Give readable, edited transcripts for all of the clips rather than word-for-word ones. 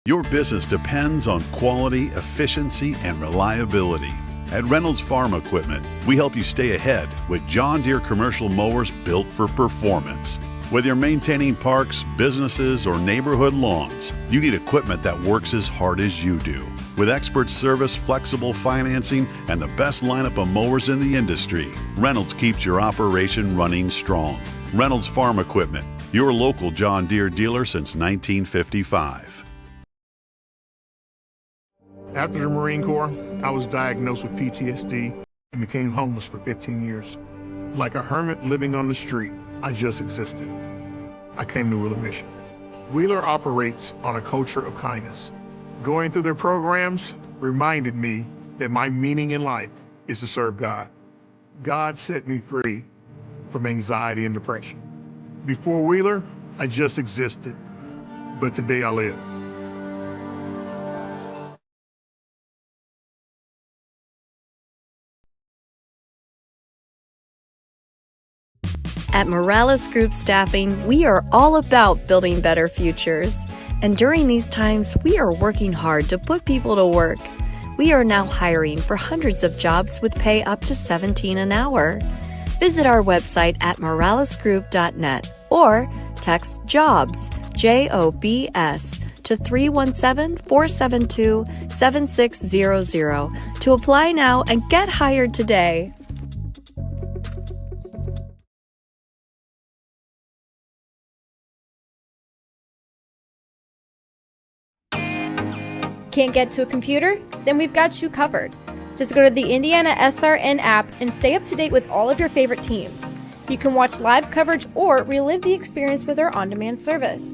Your business depends on quality, efficiency, and reliability. At Reynolds Farm Equipment, we help you stay ahead with John Deere commercial mowers built for performance. Whether you're maintaining parks, businesses, or neighborhood lawns, you need equipment that works as hard as you do. With expert service, flexible financing, and the best lineup of mowers in the industry, Reynolds keeps your operation running strong. Reynolds Farm Equipment, your local John Deere dealer since 1955. After the Marine Corps, I was diagnosed with PTSD and became homeless for 15 years. Like a hermit living on the street, I just existed. I came to Wheeler Mission. Wheeler operates on a culture of kindness. Going through their programs reminded me that my meaning in life is to serve God. God set me free from anxiety and depression. Before Wheeler, I just existed, but today I live. At Morales Group Staffing, we are all about building better futures. And during these times, we are working hard to put people to work. We are now hiring for hundreds of jobs with pay up to $17 an hour. Visit our website at moralesgroup.net or text JOBS, JOBS, to 317-472-7600 to apply now and get hired today. Can't get to a computer? Then we've got you covered. Just go to the IndianaSRN app and stay up to date with all of your favorite teams. You can watch live coverage or relive the experience with our on-demand service.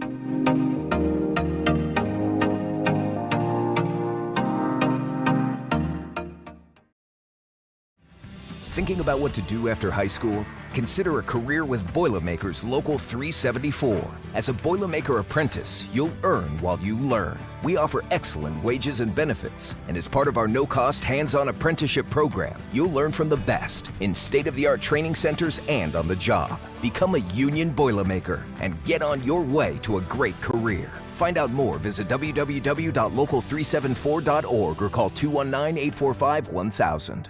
Thinking about what to do after high school? Consider a career with Boilermakers Local 374. As a Boilermaker apprentice, you'll earn while you learn. We offer excellent wages and benefits, and as part of our no-cost hands-on apprenticeship program, you'll learn from the best in state-of-the-art training centers and on the job. Become a union Boilermaker and get on your way to a great career. Find out more, visit www.local374.org or call 219-845-1000.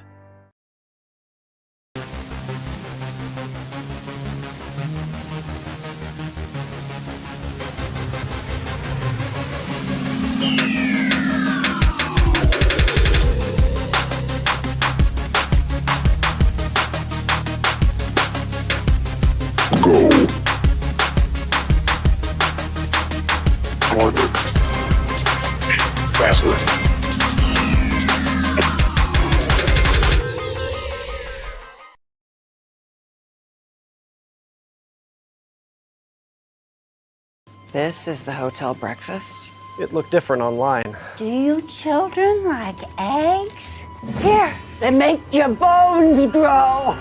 This is the hotel breakfast. It looked different online. Do you children like eggs? Here, they make your bones grow.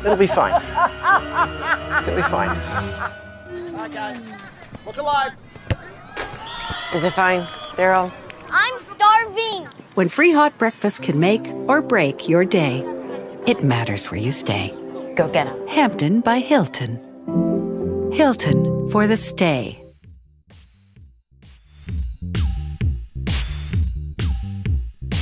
It'll be fine. It's gonna be fine. All right, guys, look alive. Is it fine, Daryl? I'm starving. When free hot breakfast can make or break your day, it matters where you stay. Go get him. Hampton by Hilton. Hilton for the stay.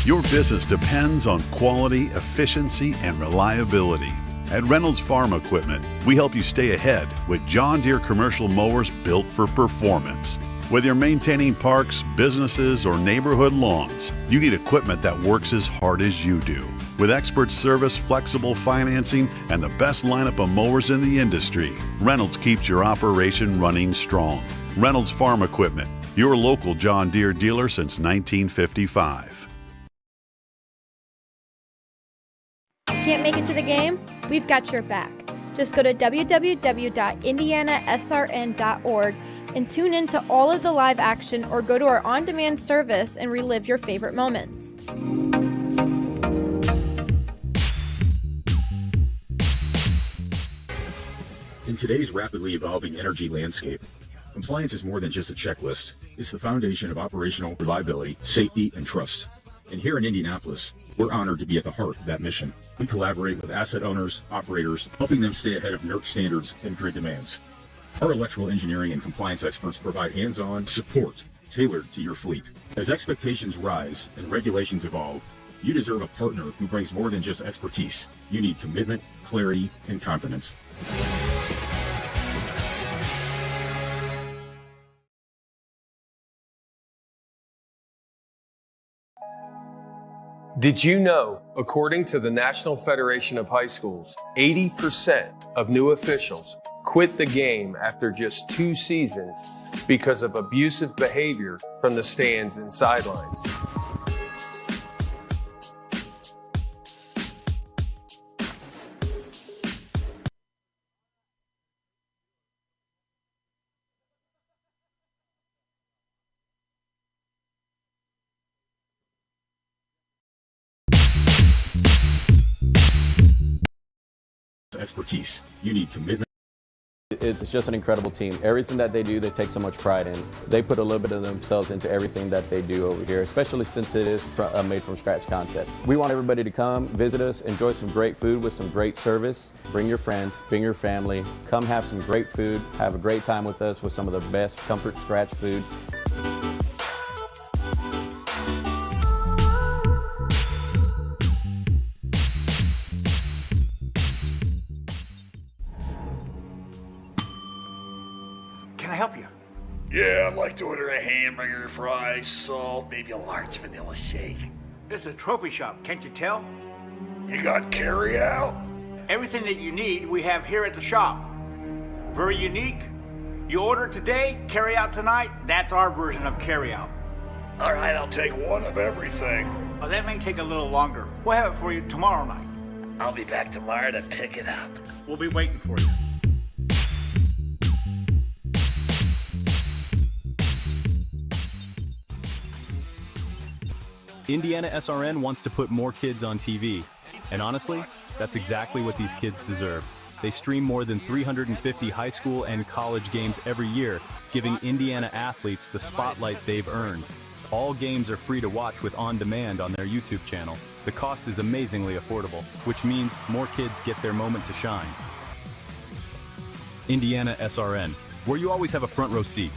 Your business depends on quality, efficiency, and reliability. At Reynolds Farm Equipment, we help you stay ahead with John Deere commercial mowers built for performance. Whether you're maintaining parks, businesses, or neighborhood lawns, you need equipment that works as hard as you do. With expert service, flexible financing, and the best lineup of mowers in the industry, Reynolds keeps your operation running strong. Reynolds Farm Equipment, your local John Deere dealer since 1955. Can't make it to the game? We've got your back. Just go to www.IndianaSRN.org and tune in to all of the live action or go to our on-demand service and relive your favorite moments. In today's rapidly evolving energy landscape, compliance is more than just a checklist. It's the foundation of operational reliability, safety, and trust. And here in Indianapolis, we're honored to be at the heart of that mission. We collaborate with asset owners, operators, helping them stay ahead of NERC standards and grid demands. Our electrical engineering and compliance experts provide hands-on support tailored to your fleet. As expectations rise and regulations evolve, you deserve a partner who brings more than just expertise. You need commitment, clarity, and confidence. Did you know, according to the National Federation of High Schools, 80% of new officials quit the game after just 2 seasons because of abusive behavior from the stands and sidelines? Expertise. You need commitment. It's just an incredible team. Everything that they do, they take so much pride in. They put a little bit of themselves into everything that they do over here, especially since it is a made from scratch concept. We want everybody to come, visit us, enjoy some great food with some great service. Bring your friends, bring your family, come have some great food, have a great time with us with some of the best comfort scratch food. Can I help you? Yeah, I'd like to order a hamburger, fries, salt, maybe a large vanilla shake. This is a trophy shop, can't you tell? You got carry out? Everything that you need, we have here at the shop. Very unique. You order today, carry out tonight. That's our version of carry out. All right, I'll take one of everything. Oh, that may take a little longer. We'll have it for you tomorrow night. I'll be back tomorrow to pick it up. We'll be waiting for you. IndianaSRN wants to put more kids on TV. And honestly, that's exactly what these kids deserve. They stream more than 350 high school and college games every year, giving Indiana athletes the spotlight they've earned. All games are free to watch with On Demand on their YouTube channel. The cost is amazingly affordable, which means more kids get their moment to shine. IndianaSRN, where you always have a front row seat.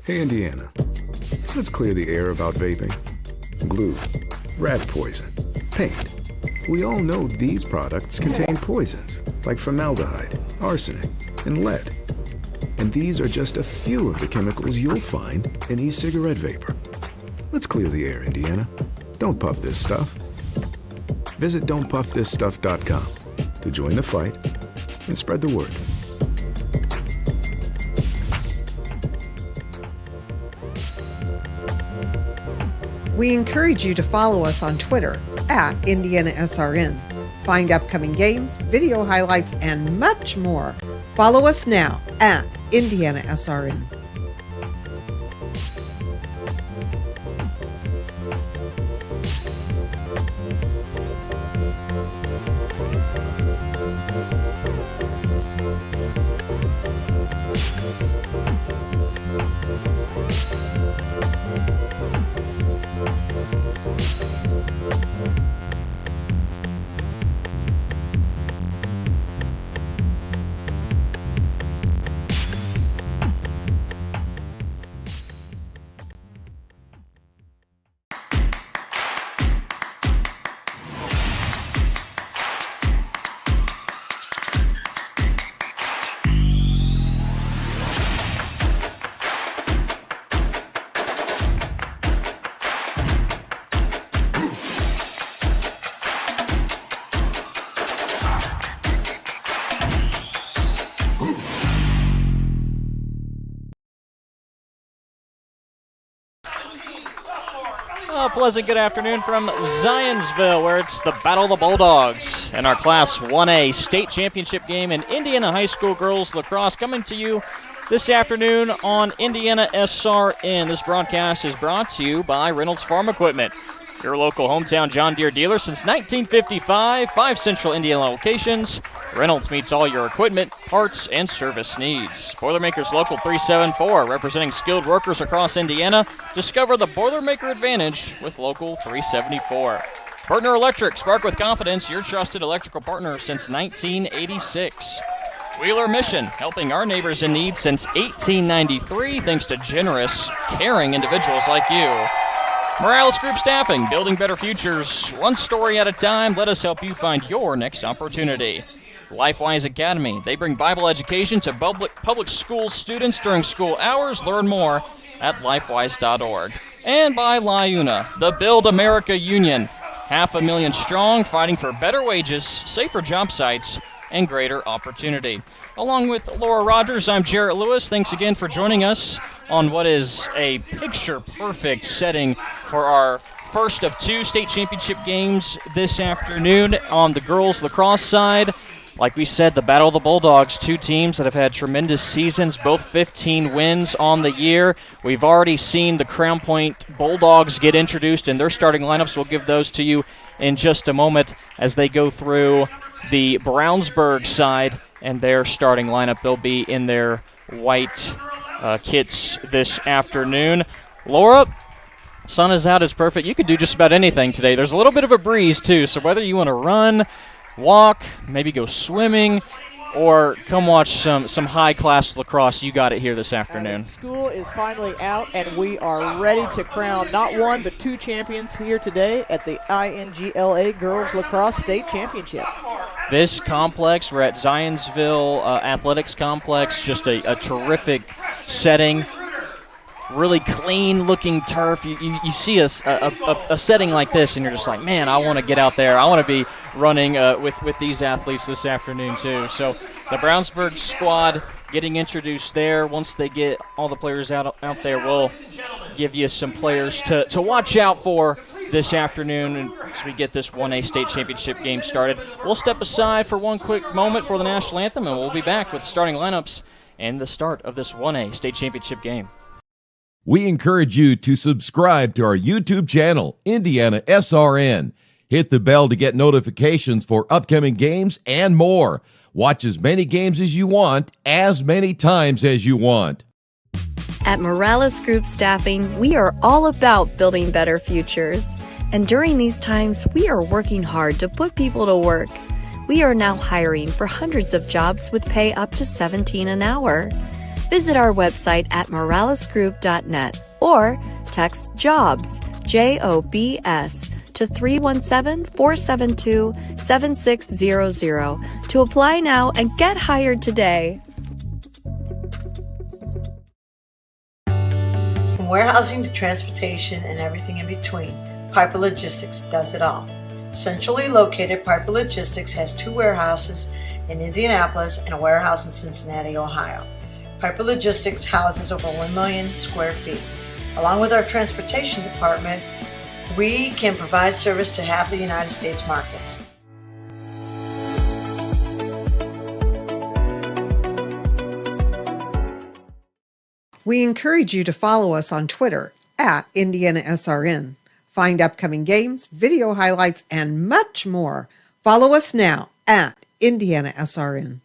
Hey Indiana, let's clear the air about vaping. Glue, rat poison, paint. We all know these products contain poisons like formaldehyde, arsenic, and lead. And these are just a few of the chemicals you'll find in e-cigarette vapor. Let's clear the air, Indiana. Don't puff this stuff. Visit don'tpuffthisstuff.com to join the fight and spread the word. We encourage you to follow us on Twitter at IndianaSRN. Find upcoming games, video highlights, and much more. Follow us now at IndianaSRN. A pleasant good afternoon from Zionsville, where it's the Battle of the Bulldogs in our Class 1A state championship game in Indiana High School girls lacrosse, coming to you this afternoon on IndianaSRN. This broadcast is brought to you by Reynolds Farm Equipment, your local hometown John Deere dealer since 1955. 5 central Indiana locations. Reynolds meets all your equipment, parts, and service needs. Boilermakers Local 374, representing skilled workers across Indiana. Discover the Boilermaker advantage with Local 374. Partner Electric, spark with confidence, your trusted electrical partner since 1986. Wheeler Mission, helping our neighbors in need since 1893, thanks to generous, caring individuals like you. Morales Group Staffing, building better futures, one story at a time. Let us help you find your next opportunity. LifeWise Academy, they bring Bible education to public school students during school hours. Learn more at lifewise.org. And by LIUNA, the Build America Union, 500,000 strong, fighting for better wages, safer job sites, and greater opportunity. Along with Laura Rogers, I'm Jarrett Lewis. Thanks again for joining us on what is a picture-perfect setting for our first of 2 state championship games this afternoon on the girls lacrosse side. Like we said, the Battle of the Bulldogs, 2 teams that have had tremendous seasons, both 15 wins on the year. We've already seen the Crown Point Bulldogs get introduced in their starting lineups. We'll give those to you in just a moment as they go through the Brownsburg side and their starting lineup. They'll be in their white kits this afternoon. Laura, sun is out, it's perfect. You could do just about anything today. There's a little bit of a breeze, too, so whether you want to run, walk, maybe go swimming, or come watch some high-class lacrosse, you got it here this afternoon. School is finally out, and we are ready to crown not 1 but 2 champions here today at the INGLA Girls Lacrosse State Championship. This complex, we're at Zionsville Athletics Complex, just a terrific setting. Really clean-looking turf. You see a setting like this, and you're just like, man, I want to get out there. I want to be running with these athletes this afternoon, too. So the Brownsburg squad getting introduced there. Once they get all the players out there, we'll give you some players to watch out for this afternoon as we get this 1A state championship game started. We'll step aside for one quick moment for the national anthem, and we'll be back with starting lineups and the start of this 1A state championship game. We encourage you to subscribe to our YouTube channel, IndianaSRN. Hit the bell to get notifications for upcoming games and more. Watch as many games as you want, as many times as you want. At Morales Group Staffing, we are all about building better futures. And during these times, we are working hard to put people to work. We are now hiring for hundreds of jobs with pay up to $17 an hour. Visit our website at moralesgroup.net or text JOBS, JOBS, to 317-472-7600 to apply now and get hired today. From warehousing to transportation and everything in between, Piper Logistics does it all. Centrally located, Piper Logistics has 2 warehouses in Indianapolis and a warehouse in Cincinnati, Ohio. Piper Logistics houses over 1 million square feet. Along with our transportation department, we can provide service to half the United States markets. We encourage you to follow us on Twitter at IndianaSRN. Find upcoming games, video highlights, and much more. Follow us now at IndianaSRN.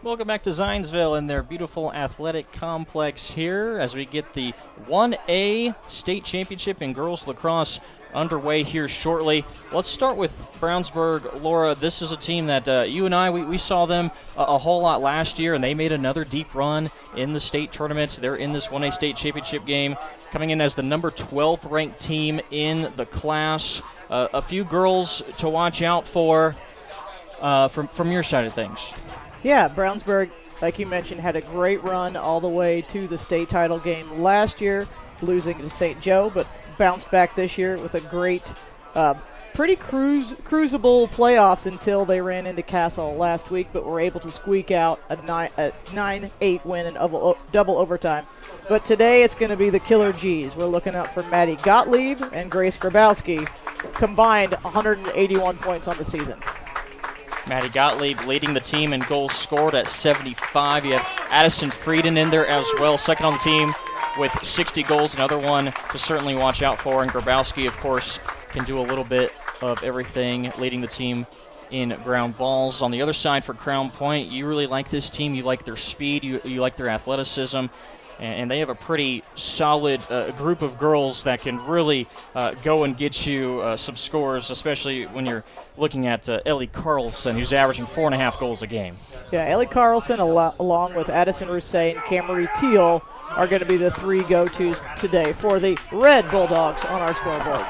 Welcome back to Zionsville and their beautiful athletic complex here as we get the 1A state championship in girls lacrosse underway here shortly. Let's start with Brownsburg. Laura, this is a team that you and I, we saw them a whole lot last year, and they made another deep run in the state tournament. They're in this 1A state championship game, coming in as the number 12th ranked team in the class. A few girls to watch out for from your side of things. Yeah, Brownsburg, like you mentioned, had a great run all the way to the state title game last year, losing to St. Joe, but bounced back this year with a great pretty cruisable playoffs until they ran into Castle last week, but were able to squeak out a 9-8 win in double overtime. But today it's going to be the Killer G's. We're looking out for Maddie Gottlieb and Grace Grabowski, combined 181 points on the season. Maddie Gottlieb leading the team in goals scored at 75. You have Addison Frieden in there as well, second on the team with 60 goals, another one to certainly watch out for. And Grabowski, of course, can do a little bit of everything, leading the team in ground balls. On the other side for Crown Point, you really like this team. You like their speed, you like their athleticism, and they have a pretty solid group of girls that can really go and get you some scores, especially when you're looking at Ellie Carlson, who's averaging 4.5 goals a game. Yeah, Ellie Carlson, along with Addison Rousset and Camry Teal, are going to be the three go-tos today for the Red Bulldogs on our scoreboard.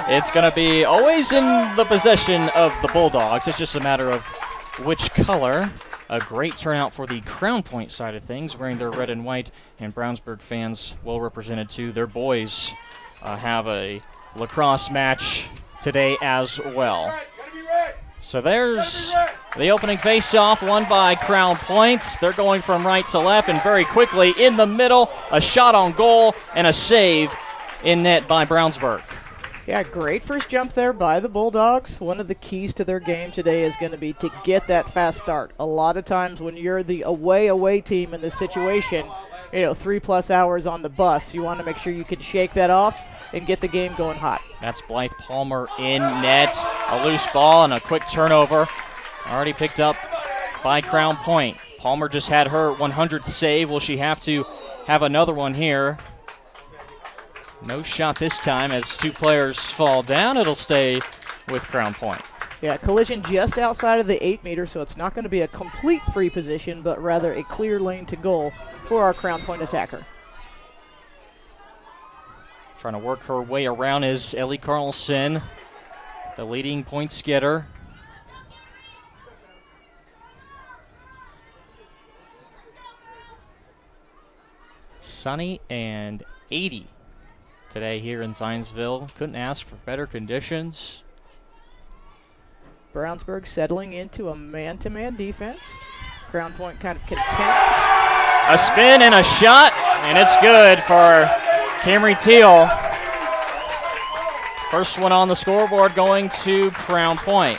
It's going to be always in the possession of the Bulldogs. It's just a matter of which color. A great turnout for the Crown Point side of things, wearing their red and white, and Brownsburg fans well represented too. Their boys have a lacrosse match today as well. So there's the opening face-off, won by Crown Point. They're going from right to left, and very quickly in the middle, a shot on goal and a save in net by Brownsburg. Yeah, great first jump there by the Bulldogs. One of the keys to their game today is going to be to get that fast start. A lot of times when you're the away team in this situation, 3+ hours on the bus, you want to make sure you can shake that off and get the game going hot. That's Blythe Palmer in net. A loose ball and a quick turnover. Already picked up by Crown Point. Palmer just had her 100th save. Will she have to have another one here? No shot this time as two players fall down. It'll stay with Crown Point. Yeah, collision just outside of the 8 meter, so it's not going to be a complete free position, but rather a clear lane to goal for our Crown Point attacker. Trying to work her way around is Ellie Carlson, the leading points getter. Sunny and 80 today here in Zionsville. Couldn't ask for better conditions. Brownsburg settling into a man-to-man defense. Crown Point kind of content. A spin and a shot, and it's good for Camry Teal. First one on the scoreboard going to Crown Point.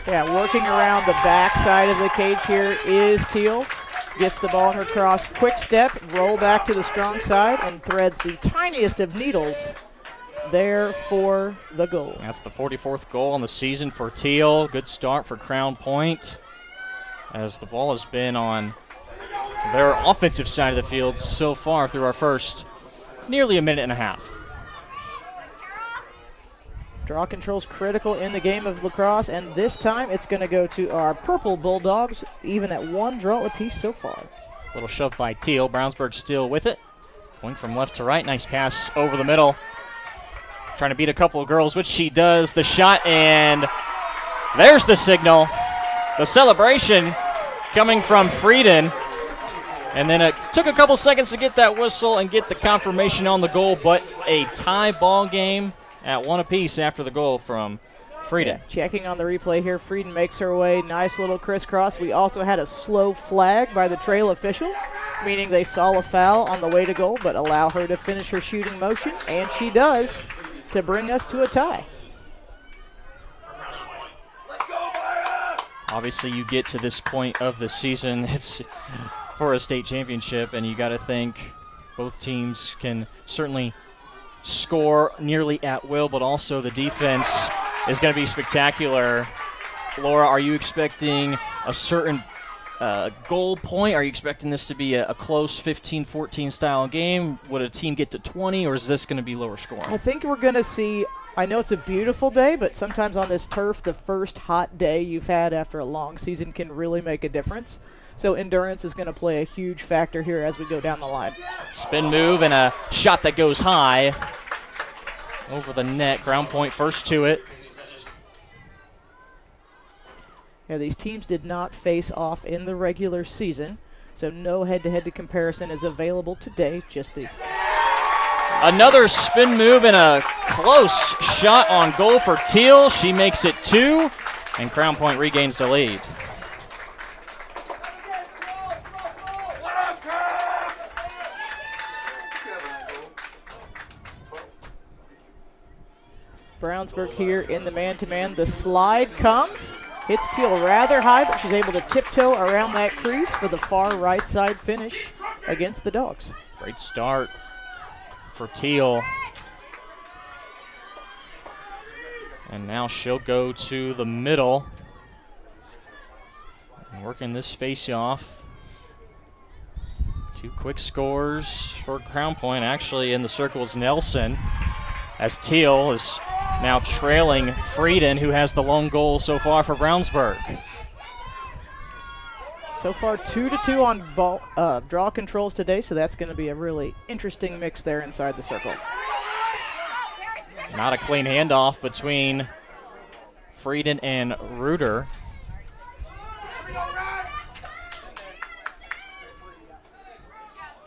Yeah, working around the back side of the cage here is Teal. Gets the ball in her cross, quick step, roll back to the strong side, and threads the tiniest of needles there for the goal. That's the 44th goal on the season for Teal. Good start for Crown Point, as the ball has been on their offensive side of the field so far through our first nearly a minute and a half. Draw control's critical in the game of lacrosse, and this time it's going to go to our Purple Bulldogs, even at one draw apiece so far. Little shove by Teal. Brownsburg still with it. Going from left to right. Nice pass over the middle. Trying to beat a couple of girls, which she does. The shot, and there's the signal. The celebration coming from Frieden. And then it took a couple seconds to get that whistle and get the confirmation on the goal, but a tie ball game at one apiece after the goal from Frieden. Yeah, checking on the replay here, Frieden makes her way. Nice little crisscross. We also had a slow flag by the trail official, meaning they saw a foul on the way to goal, but allow her to finish her shooting motion, and she does, to bring us to a tie. Obviously, you get to this point of the season, it's for a state championship, and you got to think both teams can certainly score nearly at will, but also the defense is going to be spectacular. Laura, are you expecting a certain goal point? Are you expecting this to be a close 15-14 style game? Would a team get to 20, or is this going to be lower scoring? I think we're going to see, I know it's a beautiful day, but sometimes on this turf, the first hot day you've had after a long season can really make a difference. So endurance is going to play a huge factor here as we go down the line. Spin move and a shot that goes high over the net. Crown Point first to it. Yeah, these teams did not face off in the regular season, so no head-to-head comparison is available today. Just the Another spin move and a close shot on goal for Teal. She makes it 2, and Crown Point regains the lead. Brownsburg here in the man-to-man. The slide comes, hits Teal rather high, but she's able to tiptoe around that crease for the far right side finish against the Dogs. Great start for Teal. And now she'll go to the middle. And working this face-off. 2 quick scores for Crown Point. Actually, in the circle is Nelson, as Teal is now trailing Frieden, who has the lone goal so far for Brownsburg. So far 2-2 on ball, draw controls today, so that's going to be a really interesting mix there inside the circle. Not a clean handoff between Frieden and Reuter.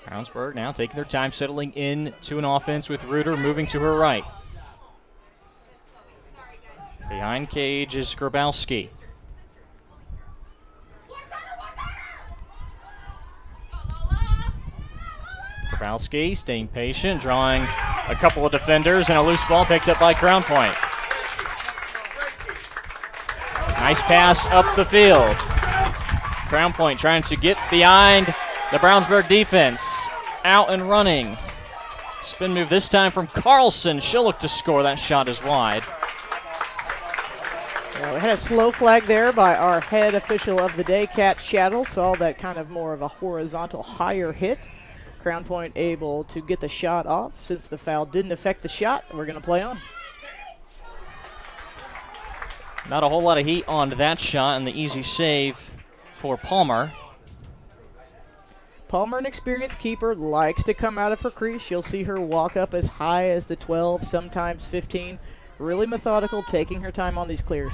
Brownsburg now taking their time, settling in to an offense with Reuter moving to her right. Behind cage is Grabowski. Grabowski staying patient, drawing a couple of defenders, and a loose ball picked up by Crown Point. Nice pass up the field. Crown Point trying to get behind the Brownsburg defense. Out and running. Spin move this time from Carlson. She'll look to score. That shot is wide. We had a slow flag there by our head official of the day, Kat Shattle. Saw that kind of more of a horizontal higher hit. Crown Point able to get the shot off. Since the foul didn't affect the shot, we're going to play on. Not a whole lot of heat on that shot, and the easy save for Palmer. Palmer, an experienced keeper, likes to come out of her crease. You'll see her walk up as high as the 12, sometimes 15. Really methodical, taking her time on these clears.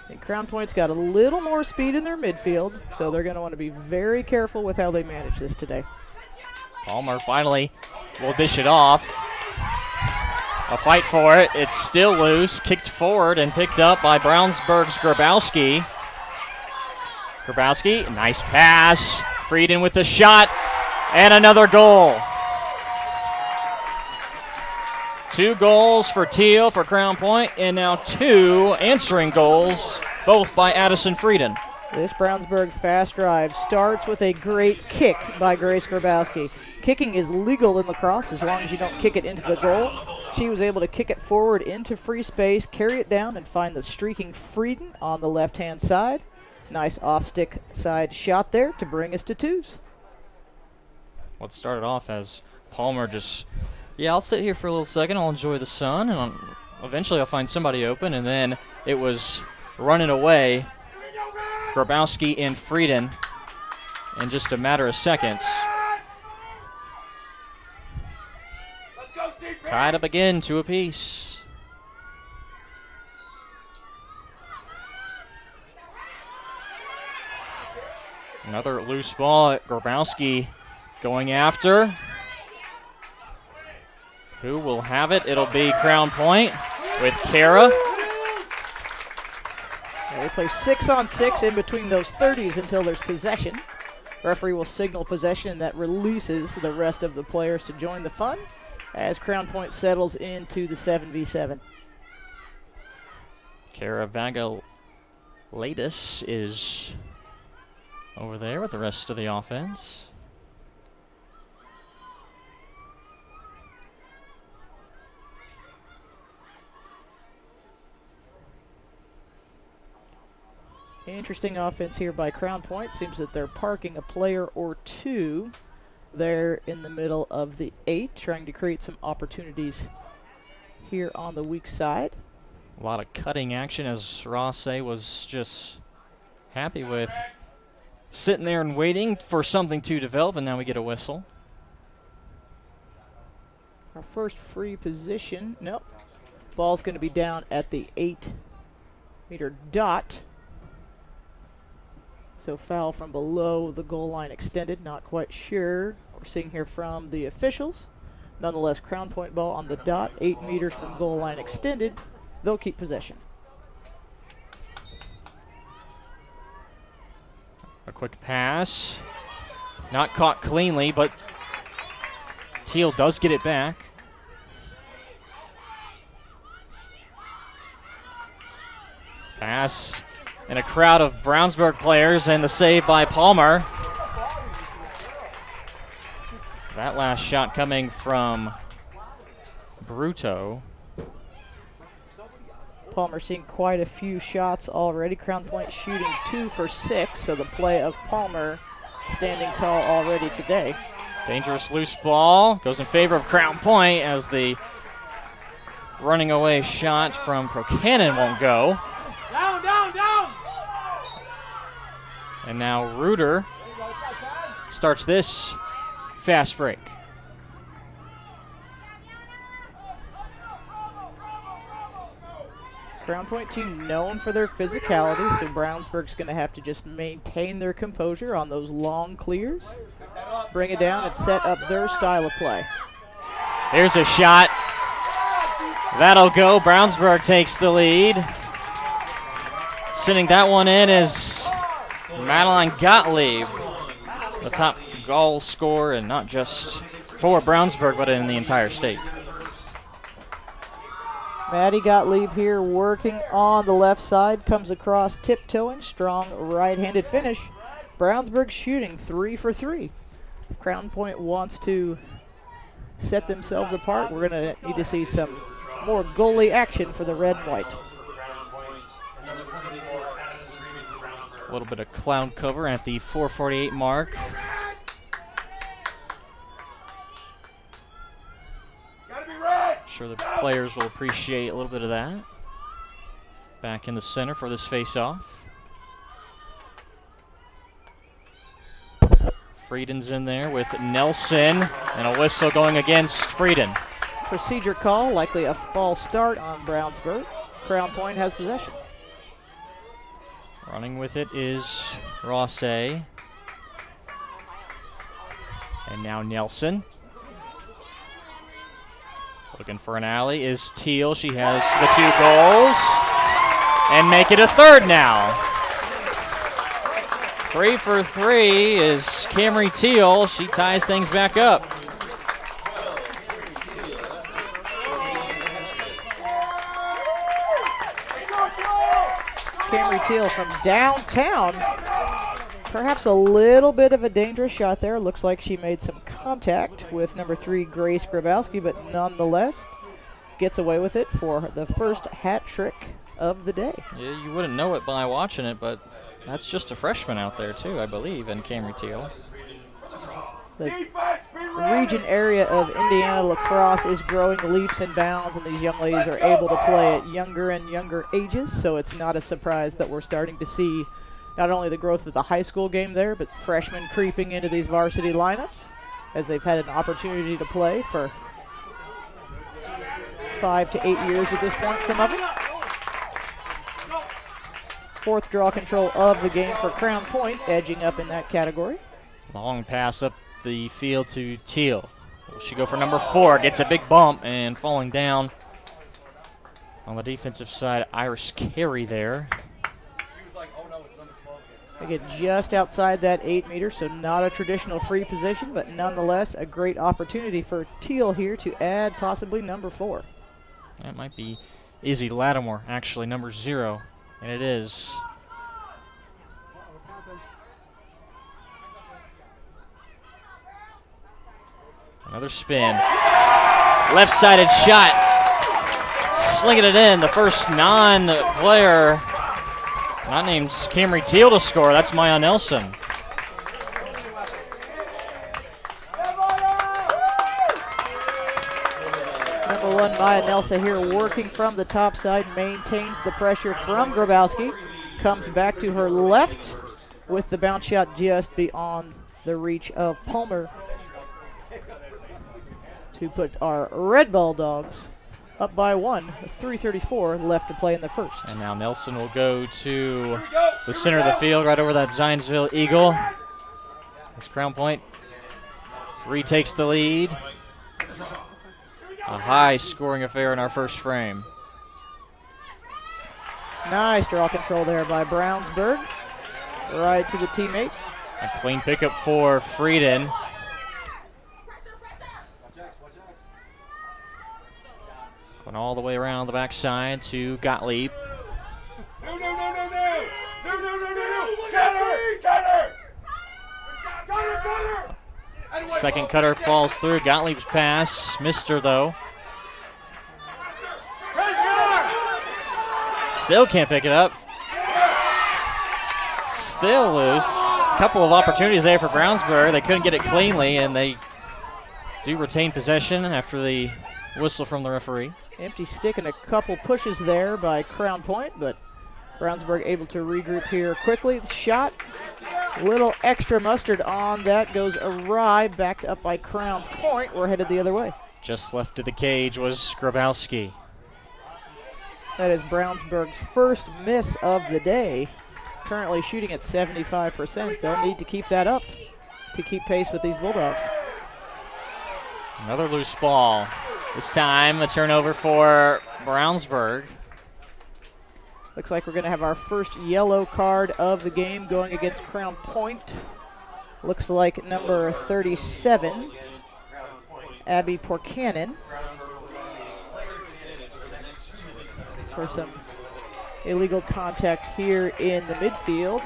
And Crown Point's got a little more speed in their midfield, so they're going to want to be very careful with how they manage this today. Palmer finally will dish it off. A fight for it. It's still loose. Kicked forward and picked up by Brownsburg's Grabowski. Grabowski, nice pass. Frieden with the shot. And another goal. 2 goals for Teal for Crown Point, and now 2 answering goals, both by Addison Frieden. This Brownsburg fast drive starts with a great kick by Grace Grabowski. Kicking is legal in lacrosse as long as you don't kick it into the goal. She was able to kick it forward into free space, carry it down, and find the streaking Frieden on the left-hand side. Nice off-stick side shot there to bring us to 2s. Well, it started off as Palmer just, I'll sit here for a little second, I'll enjoy the sun, and eventually I'll find somebody open, and then it was running away, Grabowski and Frieden, in just a matter of seconds. Tied up again, 2 apiece. Another loose ball. Grabowski going after. Who will have it? It'll be Crown Point with Kara. They play 6-on-6 in between those 30s until there's possession. Referee will signal possession, and that releases the rest of the players to join the fun as Crown Point settles into the 7v7. Kara Vagalatis is over there with the rest of the offense. Interesting offense here by Crown Point. Seems that they're parking a player or 2 there in the middle of the 8, trying to create some opportunities here on the weak side. A lot of cutting action, as Ross was just happy with sitting there and waiting for something to develop, and now we get a whistle. Our first free position, nope. Ball's going to be down at the 8-meter dot. So foul from below the goal line extended. Not quite sure. We're seeing here from the officials. Nonetheless, Crown Point ball on the dot. 8 meters from goal line extended. They'll keep possession. A quick pass. Not caught cleanly, but Teal does get it back. Pass in a crowd of Brownsburg players, and the save by Palmer. That last shot coming from Bruto. Palmer seeing quite a few shots already. Crown Point shooting 2 for 6, so the play of Palmer standing tall already today. Dangerous loose ball goes in favor of Crown Point as the running away shot from Procannon won't go. Down, down, down! And now Reuter starts this fast break. Crown Point team known for their physicality, so Brownsburg's going to have to just maintain their composure on those long clears, bring it down, and set up their style of play. Here's a shot. That'll go. Brownsburg takes the lead. Sending that one in is Madeline Gottlieb, the top goal scorer, and not just for Brownsburg, but in the entire state. Maddie Gottlieb here working on the left side, comes across tiptoeing, strong right-handed finish. Brownsburg shooting 3 for 3. If Crown Point wants to set themselves apart, we're going to need to see some more goalie action for the red and white. A little bit of cloud cover at the 4:48 mark. Sure the players will appreciate a little bit of that. Back in the center for this face-off. Frieden's in there with Nelson, and a whistle going against Frieden. Procedure call, likely a false start on Brownsburg. Crown Point has possession. Running with it is Rosset. And now Nelson. Looking for an alley is Teal. She has the 2 goals. And make it a third now. 3 for 3 is Camry Teal. She ties things back up. Camry Teal from downtown. Perhaps a little bit of a dangerous shot there. Looks like she made some contact with number 3, Grace Grabowski, but nonetheless gets away with it for the first hat trick of the day. Yeah, you wouldn't know it by watching it, but that's just a freshman out there too, I believe, in Camry Teal. The region area of Indiana lacrosse is growing leaps and bounds, and these young ladies are able to play at younger and younger ages, so it's not a surprise that we're starting to see not only the growth of the high school game there, but freshmen creeping into these varsity lineups as they've had an opportunity to play for 5 to 8 years at this point, some of them. 4th draw control of the game for Crown Point, edging up in that category. Long pass up the field to Teal. Will she go for number 4? Gets a big bump and falling down on the defensive side. Iris Carey there. They get just outside that 8 meter, so not a traditional free position, but nonetheless a great opportunity for Teal here to add possibly number 4. That might be Izzy Lattimore, actually, number 0, and it is. Another spin. Left-sided shot. Slinging it in. The first non-player, not named Camry Teal, to score. That's Maya Nelson. Number 1, Maya Nelson here working from the top side, maintains the pressure from Grabowski. Comes back to her left with the bounce shot just beyond the reach of Palmer to put our Red Bulldogs up by 1, 3:34 left to play in the first. And now Nelson will go to the center of the field, right over that Zionsville Eagle. As Crown Point retakes the lead. A high-scoring affair in our first frame. Nice draw control there by Brownsburg. Right to the teammate. A clean pickup for Frieden. Going all the way around the backside to Gottlieb. Second cutter falls through. Gottlieb's pass missed her though. Still can't pick it up. Still loose. Couple of opportunities there for Brownsburg. They couldn't get it cleanly, and they do retain possession after the whistle from the referee. Empty stick and a couple pushes there by Crown Point, but Brownsburg able to regroup here quickly. The shot, little extra mustard on that, goes awry, backed up by Crown Point. We're headed the other way. Just left of the cage was Skrabowski. That is Brownsburg's first miss of the day. Currently shooting at 75%. They'll need to keep that up to keep pace with these Bulldogs. Another loose ball. This time a turnover for Brownsburg. Looks like we're going to have our first yellow card of the game going against Crown Point. Looks like number 37, Abby Porcanen, for some illegal contact here in the midfield.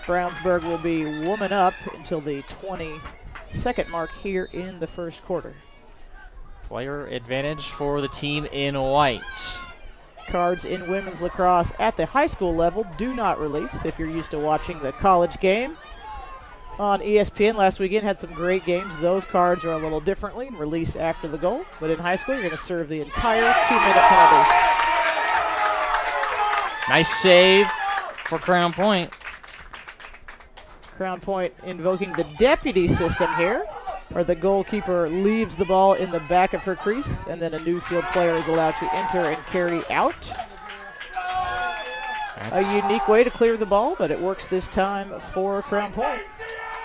Brownsburg will be woman up until the 20-second mark here in the first quarter. Player advantage for the team in white. Cards in women's lacrosse at the high school level do not release. If you're used to watching the college game on ESPN last weekend, had some great games. Those cards are a little differently and release after the goal. But in high school, you're going to serve the entire 2-minute penalty. Nice save for Crown Point. Crown Point invoking the deputy system here, where the goalkeeper leaves the ball in the back of her crease, and then a new field player is allowed to enter and carry out. That's a unique way to clear the ball, but it works this time for Crown Point.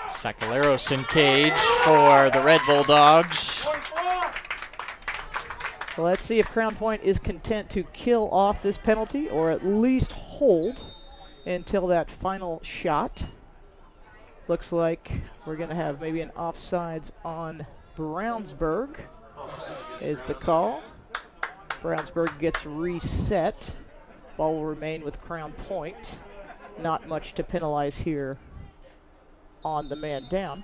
Sakaleros in cage for the Red Bulldogs. So let's see if Crown Point is content to kill off this penalty, or at least hold until that final shot. Looks like we're going to have maybe an offsides on Brownsburg is the call. Brownsburg gets reset. Ball will remain with Crown Point. Not much to penalize here on the man down.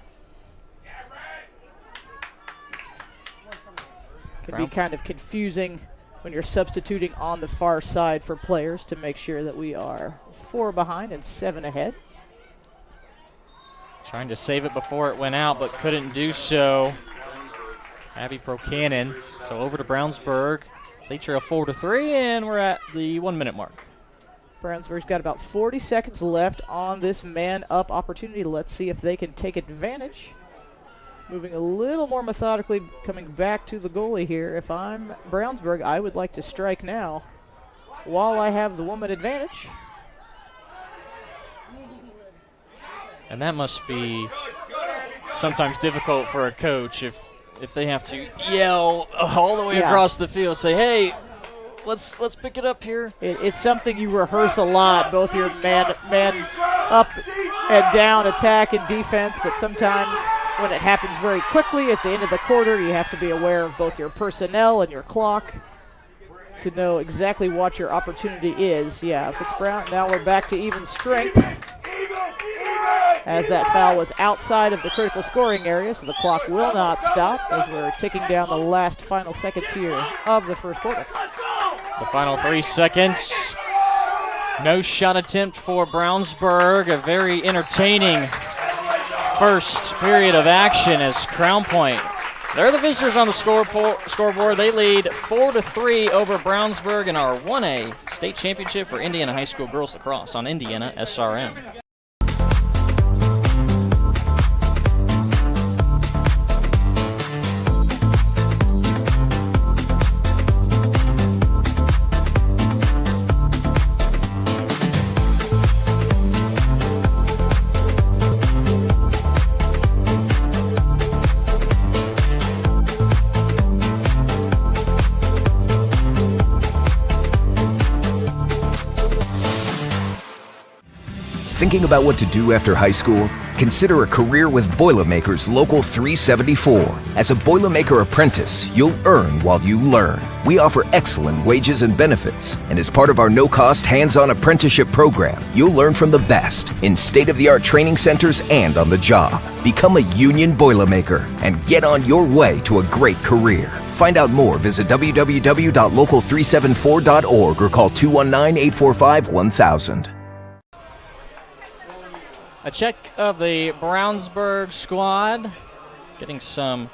Can be kind of confusing when you're substituting on the far side for players to make sure that we are 4 behind and 7 ahead. Trying to save it before it went out, but couldn't do so. Abby Porcanen. So over to Brownsburg. They trail 4-3, and we're at the 1-minute mark. Brownsburg's got about 40 seconds left on this man-up opportunity. Let's see if they can take advantage. Moving a little more methodically, coming back to the goalie here. If I'm Brownsburg, I would like to strike now while I have the woman advantage. And that must be sometimes difficult for a coach if they have to yell all the way across the field, say, hey, let's pick it up here. It's something you rehearse a lot, both your man up and down, attack and defense, but sometimes when it happens very quickly at the end of the quarter, you have to be aware of both your personnel and your clock to know exactly what your opportunity is. Yeah, if it's Brown, now we're back to even strength, as that foul was outside of the critical scoring area, so the clock will not stop as we're ticking down the final seconds here of the first quarter. The final 3 seconds. No shot attempt for Brownsburg. A very entertaining first period of action as Crown Point, they're the visitors on the scoreboard. They lead 4-3 over Brownsburg in our 1A state championship for Indiana High School Girls Lacrosse on IndianaSRN. Thinking about what to do after high school? Consider a career with Boilermakers Local 374. As a Boilermaker apprentice, you'll earn while you learn. We offer excellent wages and benefits, and as part of our no-cost hands-on apprenticeship program, you'll learn from the best in state-of-the-art training centers and on the job. Become a union Boilermaker and get on your way to a great career. Find out more, visit www.local374.org or call 219-845-1000. A check of the Brownsburg squad, getting some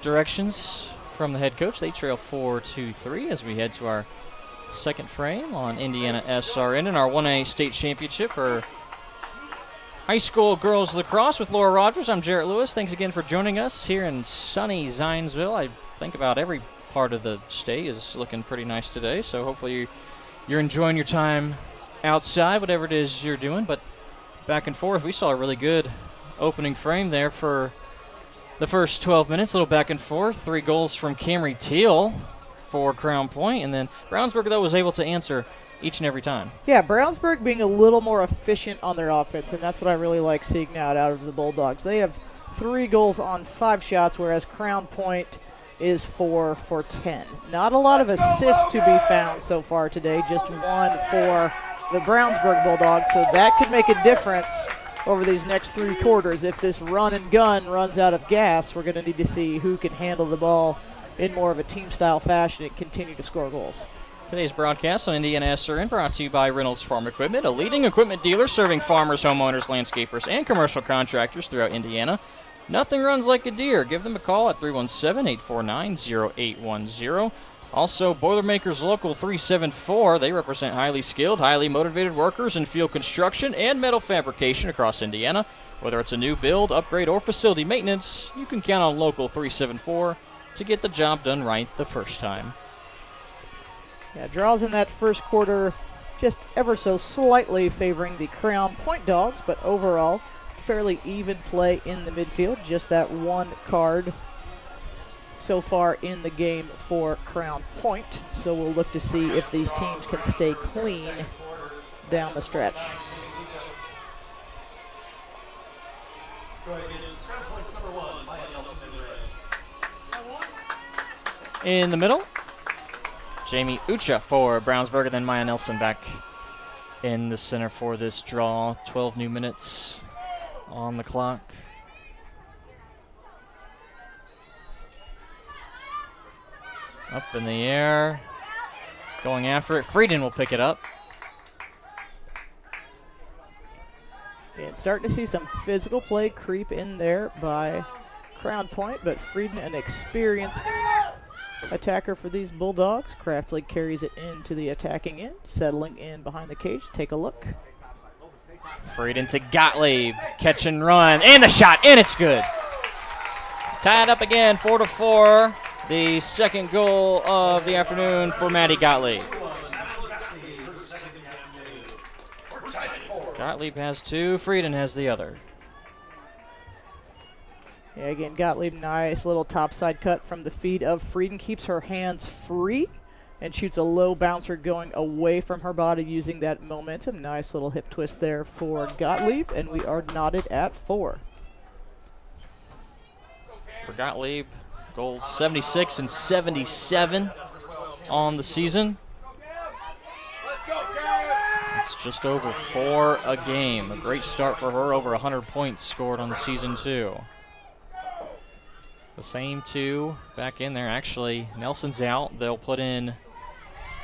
directions from the head coach. They trail 4-2-3 as we head to our second frame on IndianaSRN in our 1A state championship for high school girls lacrosse with Laura Rogers. I'm Jarrett Lewis. Thanks again for joining us here in sunny Zionsville. I think about every part of the state is looking pretty nice today, so hopefully you're enjoying your time outside, whatever it is you're doing. But back and forth, we saw a really good opening frame there for the first 12 minutes. A little back and forth. 3 goals from Camry Teal for Crown Point, and then Brownsburg, though, was able to answer each and every time. Yeah, Brownsburg being a little more efficient on their offense, and that's what I really like seeing out of the Bulldogs. They have 3 goals on 5 shots, whereas Crown Point is 4 for 10. Not a lot of assists to be found so far today, just 1 for the Brownsburg Bulldogs, so that could make a difference over these next 3 quarters. If this run and gun runs out of gas, we're going to need to see who can handle the ball in more of a team-style fashion and continue to score goals. Today's broadcast on IndianaSRN brought to you by Reynolds Farm Equipment, a leading equipment dealer serving farmers, homeowners, landscapers, and commercial contractors throughout Indiana. Nothing runs like a deer. Give them a call at 317-849-0810. Also, Boilermakers Local 374. They represent highly skilled, highly motivated workers in field construction and metal fabrication across Indiana. Whether it's a new build, upgrade, or facility maintenance, you can count on Local 374 to get the job done right the first time. Yeah, draws in that first quarter just ever so slightly favoring the Crown Point Dogs, but overall, fairly even play in the midfield. Just that 1 card so far in the game for Crown Point, so we'll look to see if these teams can stay clean down the stretch. In the middle, Jamie Ucha for Brownsburg, and then Maya Nelson back in the center for this draw. 12 new minutes on the clock. Up in the air, going after it. Frieden will pick it up. And starting to see some physical play creep in there by Crown Point, but Frieden, an experienced attacker for these Bulldogs. Craftly carries it into the attacking end, settling in behind the cage. Take a look. Frieden to Gottlieb, catch and run, and the shot, and it's good. Tied up again, 4-4. The second goal of the afternoon for Maddie Gottlieb. Gottlieb has 2, Frieden has the other. Yeah, again, Gottlieb, nice little topside cut from the feed of Frieden. Keeps her hands free and shoots a low bouncer going away from her body using that momentum. Nice little hip twist there for Gottlieb, and we are knotted at 4. For Gottlieb, goals 76 and 77 on the season. It's just over 4 a game. A great start for her, over 100 points scored on the season too. The same 2 back in there. Actually, Nelson's out. They'll put in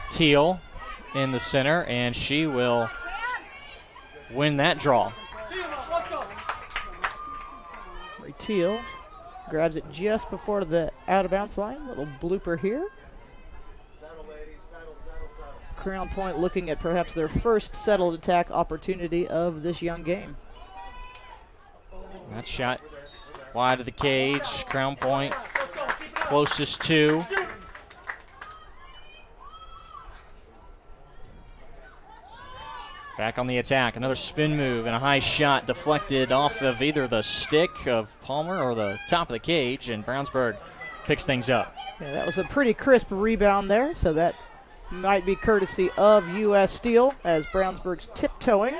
Teal in the center, and she will win that draw. Ray Teal grabs it just before the out-of-bounds line. Little blooper here. Crown Point looking at perhaps their first settled attack opportunity of this young game. That shot wide of the cage. Crown Point closest to. Back on the attack. Another spin move and a high shot deflected off of either the stick of Palmer or the top of the cage, and Brownsburg picks things up. Yeah, that was a pretty crisp rebound there, so that might be courtesy of U.S. Steel as Brownsburg's tiptoeing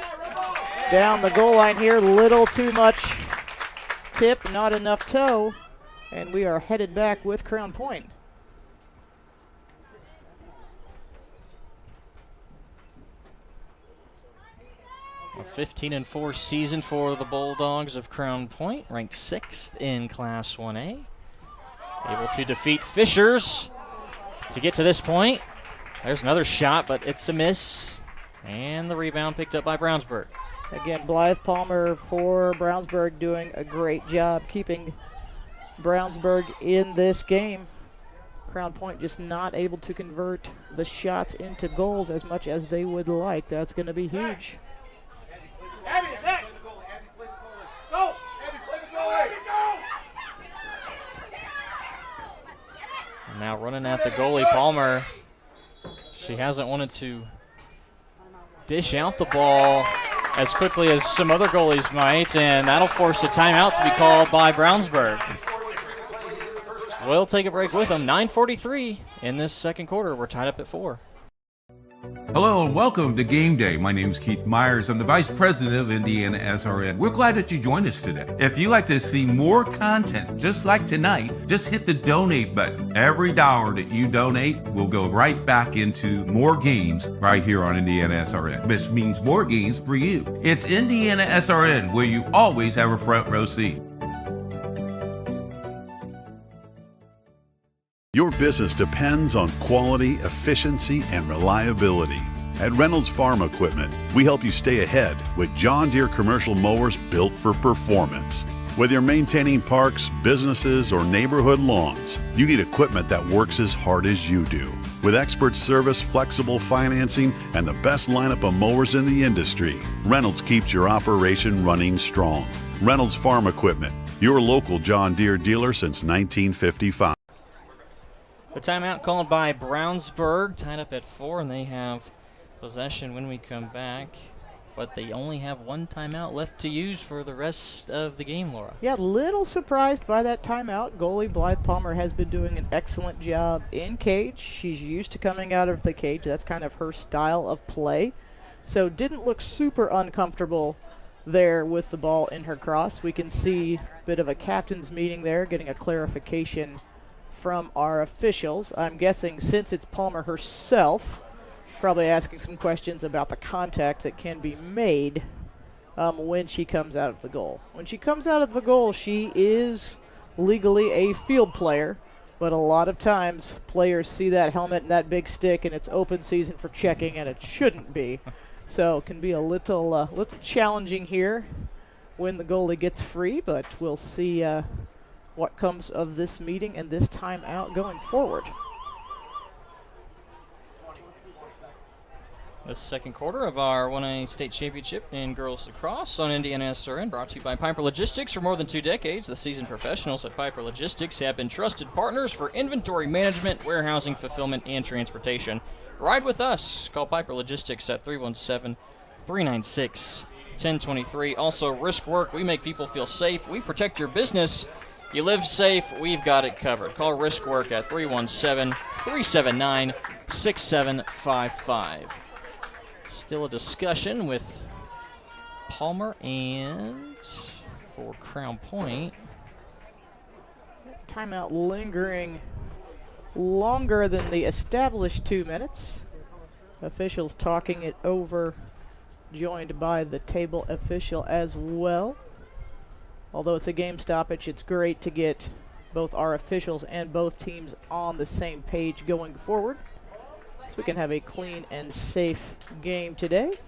Down the goal line here, little too much tip, not enough toe, and we are headed back with Crown Point. A 15-4 season for the Bulldogs of Crown Point, ranked 6th in Class 1A. Able to defeat Fishers to get to this point. There's another shot, but it's a miss. And the rebound picked up by Brownsburg. Again, Blythe Palmer for Brownsburg doing a great job keeping Brownsburg in this game. Crown Point just not able to convert the shots into goals as much as they would like. That's going to be huge. And now running at the goalie, Palmer. She hasn't wanted to dish out the ball as quickly as some other goalies might, and that'll force a timeout to be called by Brownsburg. We'll take a break with them. 9:43 in this second quarter. We're tied up at 4. Hello and welcome to Game Day. My name is Keith Myers. I'm the Vice President of IndianaSRN. We're glad that you joined us today. If you'd like to see more content just like tonight, just hit the donate button. Every dollar that you donate will go right back into more games right here on IndianaSRN. This means more games for you. It's IndianaSRN, where you always have a front row seat. Your business depends on quality, efficiency, and reliability. At Reynolds Farm Equipment, we help you stay ahead with John Deere commercial mowers built for performance. Whether you're maintaining parks, businesses, or neighborhood lawns, you need equipment that works as hard as you do. With expert service, flexible financing, and the best lineup of mowers in the industry, Reynolds keeps your operation running strong. Reynolds Farm Equipment, your local John Deere dealer since 1955. The timeout called by Brownsburg, tied up at 4, and they have possession when we come back. But they only have one timeout left to use for the rest of the game, Laura. Yeah, little surprised by that timeout. Goalie Blythe Palmer has been doing an excellent job in cage. She's used to coming out of the cage. That's kind of her style of play. So didn't look super uncomfortable there with the ball in her cross. We can see a bit of a captain's meeting there, getting a clarification from our officials. I'm guessing since it's Palmer herself, probably asking some questions about the contact that can be made when she comes out of the goal. When she comes out of the goal, she is legally a field player, but a lot of times players see that helmet and that big stick and it's open season for checking, and it shouldn't be. So it can be a little challenging here when the goalie gets free, but we'll see what comes of this meeting and this timeout going forward. The second quarter of our 1A state championship in girls lacrosse on IndianaSRN, brought to you by Piper Logistics. For more than 2 decades, the seasoned professionals at Piper Logistics have been trusted partners for inventory management, warehousing, fulfillment, and transportation. Ride with us. Call Piper Logistics at 317-396-1023. Also, Risk Work. We make people feel safe. We protect your business. You live safe, we've got it covered. Call Risk Work at 317-379-6755. Still a discussion with Palmer and for Crown Point. Timeout lingering longer than the established 2 minutes. Officials talking it over, joined by the table official as well. Although it's a game stoppage, it's great to get both our officials and both teams on the same page going forward, so we can have a clean and safe game today.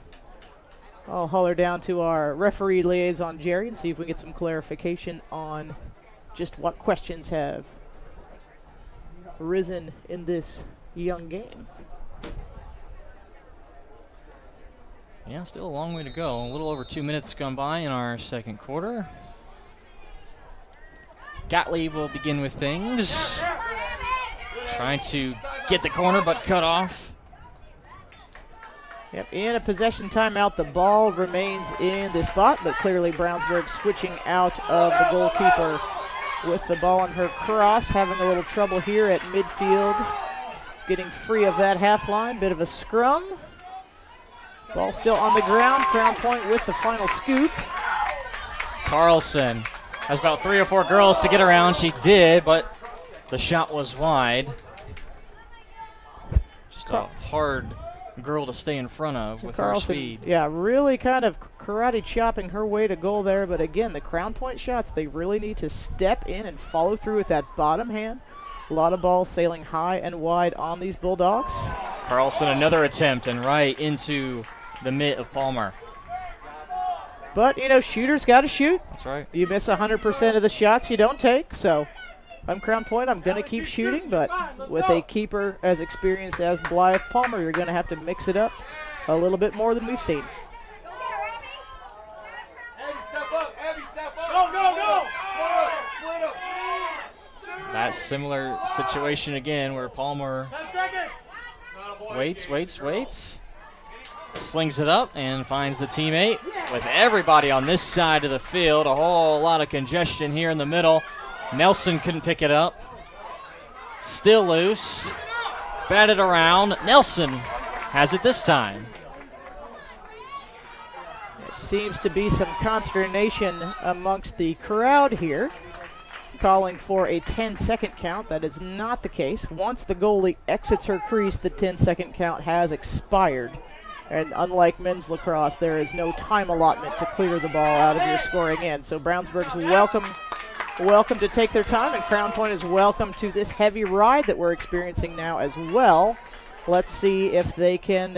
I'll holler down to our referee liaison, Jerry, and see if we get some clarification on just what questions have arisen in this young game. Yeah, still a long way to go. A little over 2 minutes gone by in our second quarter. Gottlieb will begin with things. Trying to get the corner, but cut off. Yep, in a possession timeout, the ball remains in the spot, but clearly Brownsburg switching out of the goalkeeper with the ball in her cross, having a little trouble here at midfield, getting free of that half line. Bit of a scrum. Ball still on the ground. Crown Point with the final scoop. Carlson has about 3 or 4 girls to get around. She did, but the shot was wide. Just a hard girl to stay in front of with her speed. Yeah, really kind of karate chopping her way to goal there. But again, the Crown Point shots, they really need to step in and follow through with that bottom hand. A lot of balls sailing high and wide on these Bulldogs. Carlson, another attempt, and right into the mitt of Palmer. But, you know, shooters got to shoot. That's right. You miss 100% of the shots you don't take. So I'm Crown Point. I'm going to keep shooting. But with a keeper as experienced as Blythe Palmer, you're going to have to mix it up a little bit more than we've seen. Abby, step up. Abby, step up. Go. That similar situation again where Palmer waits, slings it up and finds the teammate with everybody on this side of the field. A whole lot of congestion here in the middle. Nelson couldn't pick it up. Still loose. Batted around. Nelson has it this time. There seems to be some consternation amongst the crowd here, calling for a 10-second count. That is not the case. Once the goalie exits her crease, the 10-second count has expired. And unlike men's lacrosse, there is no time allotment to clear the ball out of your scoring end. So Brownsburg's welcome to take their time, and Crown Point is welcome to this heavy ride that we're experiencing now as well. Let's see if they can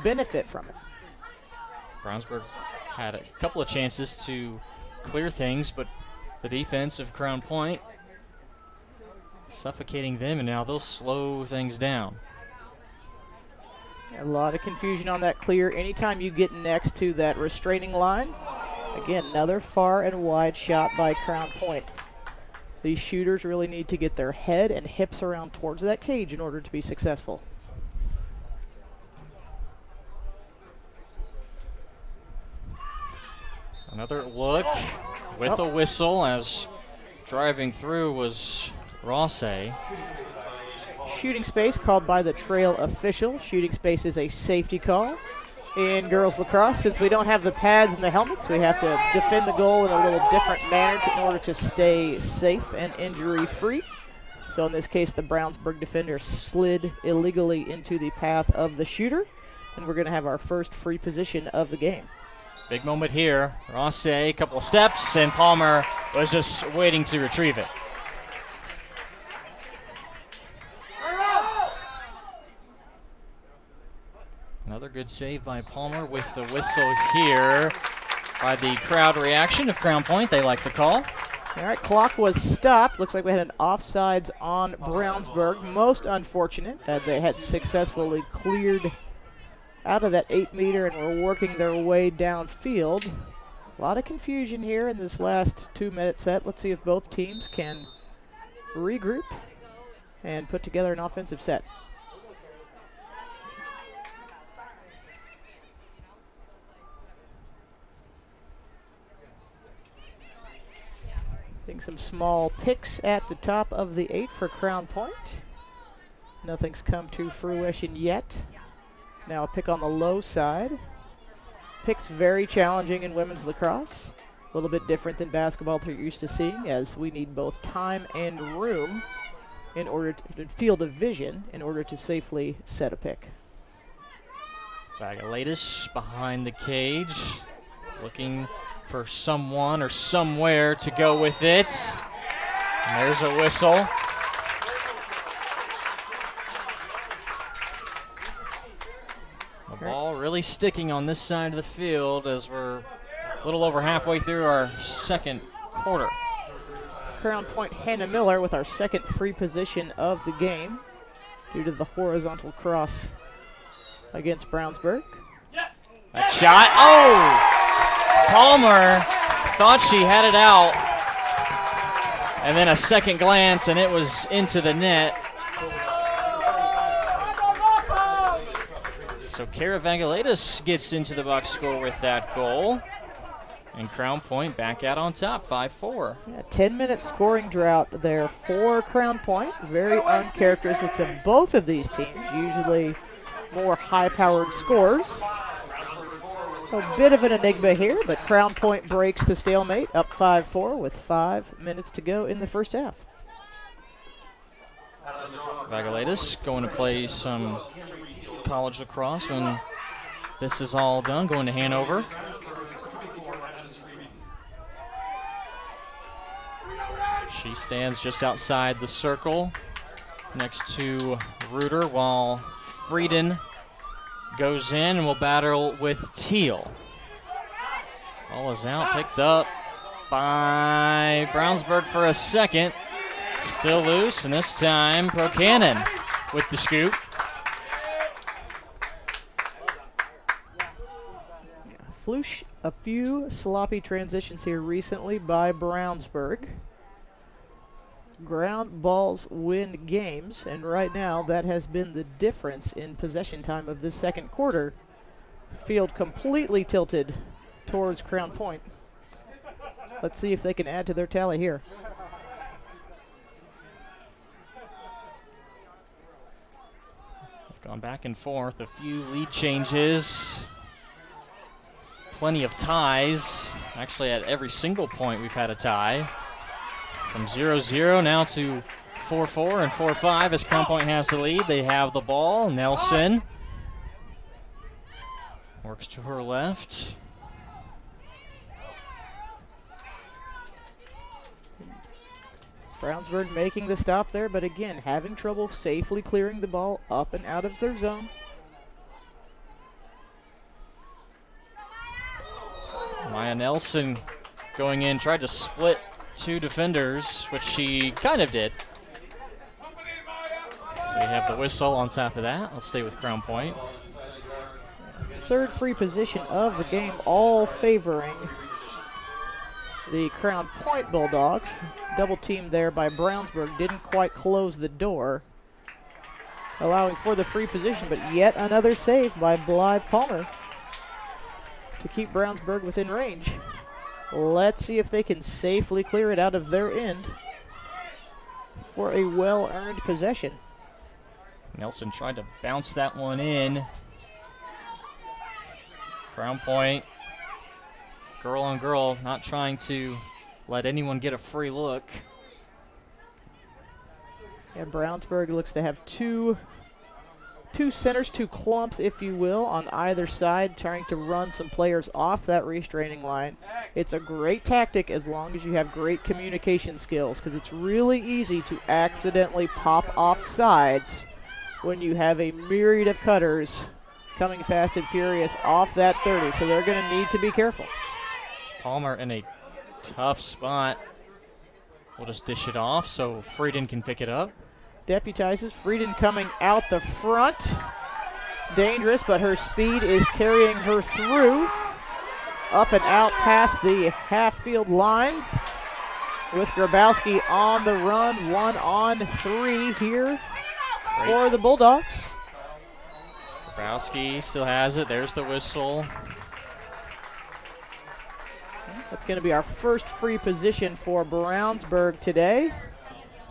benefit from it. Brownsburg had a couple of chances to clear things, but the defense of Crown Point suffocating them, and now they'll slow things down. A lot of confusion on that clear. Anytime you get next to that restraining line, again, another far and wide shot by Crown Point. These shooters really need to get their head and hips around towards that cage in order to be successful. Another look with a whistle as driving through was Rosset. Shooting space called by the trail official. Shooting space is a safety call in girls lacrosse. Since we don't have the pads and the helmets, we have to defend the goal in a little different manner in order to stay safe and injury-free. So in this case, the Brownsburg defender slid illegally into the path of the shooter, and we're going to have our first free position of the game. Big moment here. Rosset, a couple of steps, and Palmer was just waiting to retrieve it. Another good save by Palmer with the whistle here by the crowd reaction of Crown Point. They like the call. All right, clock was stopped. Looks like we had an offsides on Brownsburg. Most unfortunate that they had successfully cleared out of that 8-meter and were working their way downfield. A lot of confusion here in this last 2-minute set. Let's see if both teams can regroup and put together an offensive set. Seeing some small picks at the top of the 8 for Crown Point. Nothing's come to fruition yet. Now a pick on the low side. Picks very challenging in women's lacrosse. A little bit different than basketball that you're used to seeing, as we need both time and room in order to field of vision in order to safely set a pick. Vagalatis behind the cage, looking for someone or somewhere to go with it. And there's a whistle. The ball really sticking on this side of the field as we're a little over halfway through our second quarter. Crown Point Hannah Miller with our second free position of the game due to the horizontal cross against Brownsburg. That shot, oh! Palmer thought she had it out, and then a second glance, and it was into the net. So Kara Vangelatis gets into the box score with that goal, and Crown Point back out on top, 5-4. Yeah, 10-minute scoring drought there for Crown Point. Very uncharacteristic of both of these teams. Usually more high-powered scores. A bit of an enigma here, but Crown Point breaks the stalemate, up 5-4 with 5 minutes to go in the first half. Vagaletis going to play some college lacrosse when this is all done, going to Hanover. She stands just outside the circle next to Reuter while Frieden goes in and will battle with Teal. Ball is out, picked up by Brownsburg for a second. Still loose, and this time Procanon with the scoop. A few sloppy transitions here recently by Brownsburg. Ground balls win games, and right now that has been the difference in possession time of this second quarter. Field completely tilted towards Crown Point. Let's see if they can add to their tally here. Gone back and forth, a few lead changes. Plenty of ties. Actually, at every single point we've had a tie. From 0-0 now to 4-4 and 4-5 as Crown Point has the lead. They have the ball. Nelson works to her left. Brownsburg making the stop there, but again, having trouble safely clearing the ball up and out of their zone. Maya Nelson going in, tried to split two defenders, which she kind of did. So we have the whistle on top of that. I'll stay with Crown Point. Third free position of the game, all favoring the Crown Point Bulldogs. Double team there by Brownsburg, didn't quite close the door, allowing for the free position, but yet another save by Blythe Palmer to keep Brownsburg within range. Let's see if they can safely clear it out of their end for a well-earned possession. Nelson tried to bounce that one in. Crown Point, girl on girl, not trying to let anyone get a free look. Yeah, Brownsburg looks to have two centers, two clumps, if you will, on either side, trying to run some players off that restraining line. It's a great tactic as long as you have great communication skills, because it's really easy to accidentally pop off sides when you have a myriad of cutters coming fast and furious off that 30, so they're going to need to be careful. Palmer in a tough spot. We'll just dish it off so Frieden can pick it up. Deputizes. Frieden coming out the front. Dangerous, but her speed is carrying her through. Up and out past the half-field line with Grabowski on the run. 1-on-3 here for the Bulldogs. Grabowski still has it. There's the whistle. That's going to be our first free position for Brownsburg today.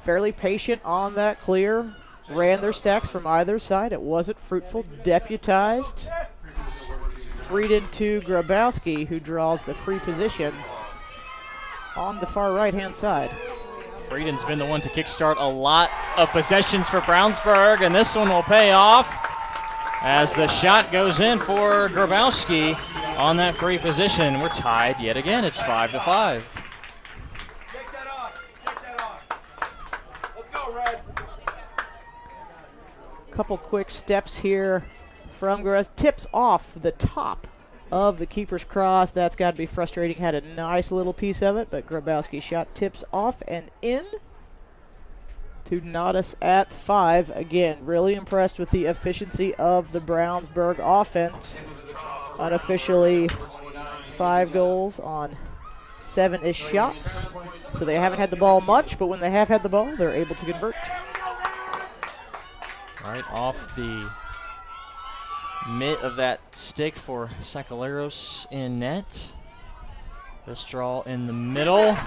Fairly patient on that clear. Ran their stacks from either side. It wasn't fruitful. Deputized. Frieden to Grabowski, who draws the free position on the far right-hand side. Frieden's been the one to kickstart a lot of possessions for Brownsburg, and this one will pay off as the shot goes in for Grabowski on that free position. We're tied yet again. It's 5-5. Couple quick steps here from Graz. Tips off the top of the keeper's cross. That's got to be frustrating. Had a nice little piece of it, but Grabowski shot tips off and in to knot us at 5. Again, really impressed with the efficiency of the Brownsburg offense. Unofficially 5 goals on 7-ish shots. So they haven't had the ball much, but when they have had the ball, they're able to convert. Right off the mitt of that stick for Sakaleros in net. This draw in the middle.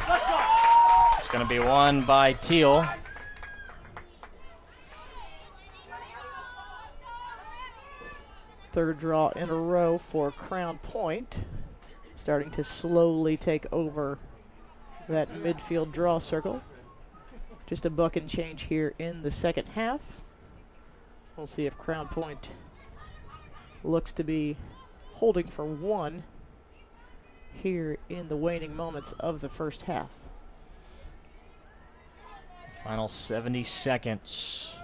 It's going to be won by Teal. Third draw in a row for Crown Point. Starting to slowly take over that midfield draw circle. Just a buck and change here in the second half. We'll see if Crown Point looks to be holding for one here in the waning moments of the first half. Final 70 seconds.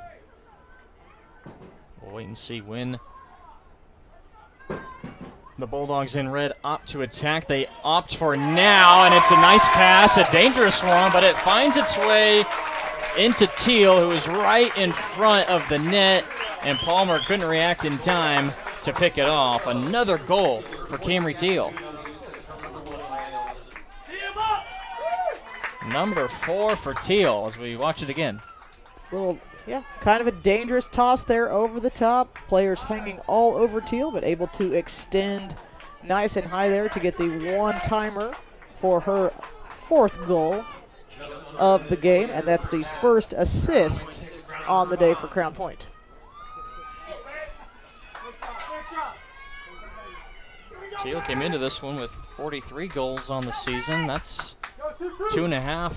We'll wait and see when the Bulldogs in red opt to attack. They opt for now, and it's a nice pass, a dangerous one, but it finds its way into Teal, who is right in front of the net, and Palmer couldn't react in time to pick it off. Another goal for Camry Teal. Number 4 for Teal as we watch it again. Kind of a dangerous toss there over the top. Players hanging all over Teal, but able to extend nice and high there to get the one-timer for her 4th goal of the game, and that's the first assist on the day for Crown Point. Teal came into this one with 43 goals on the season. That's 2.5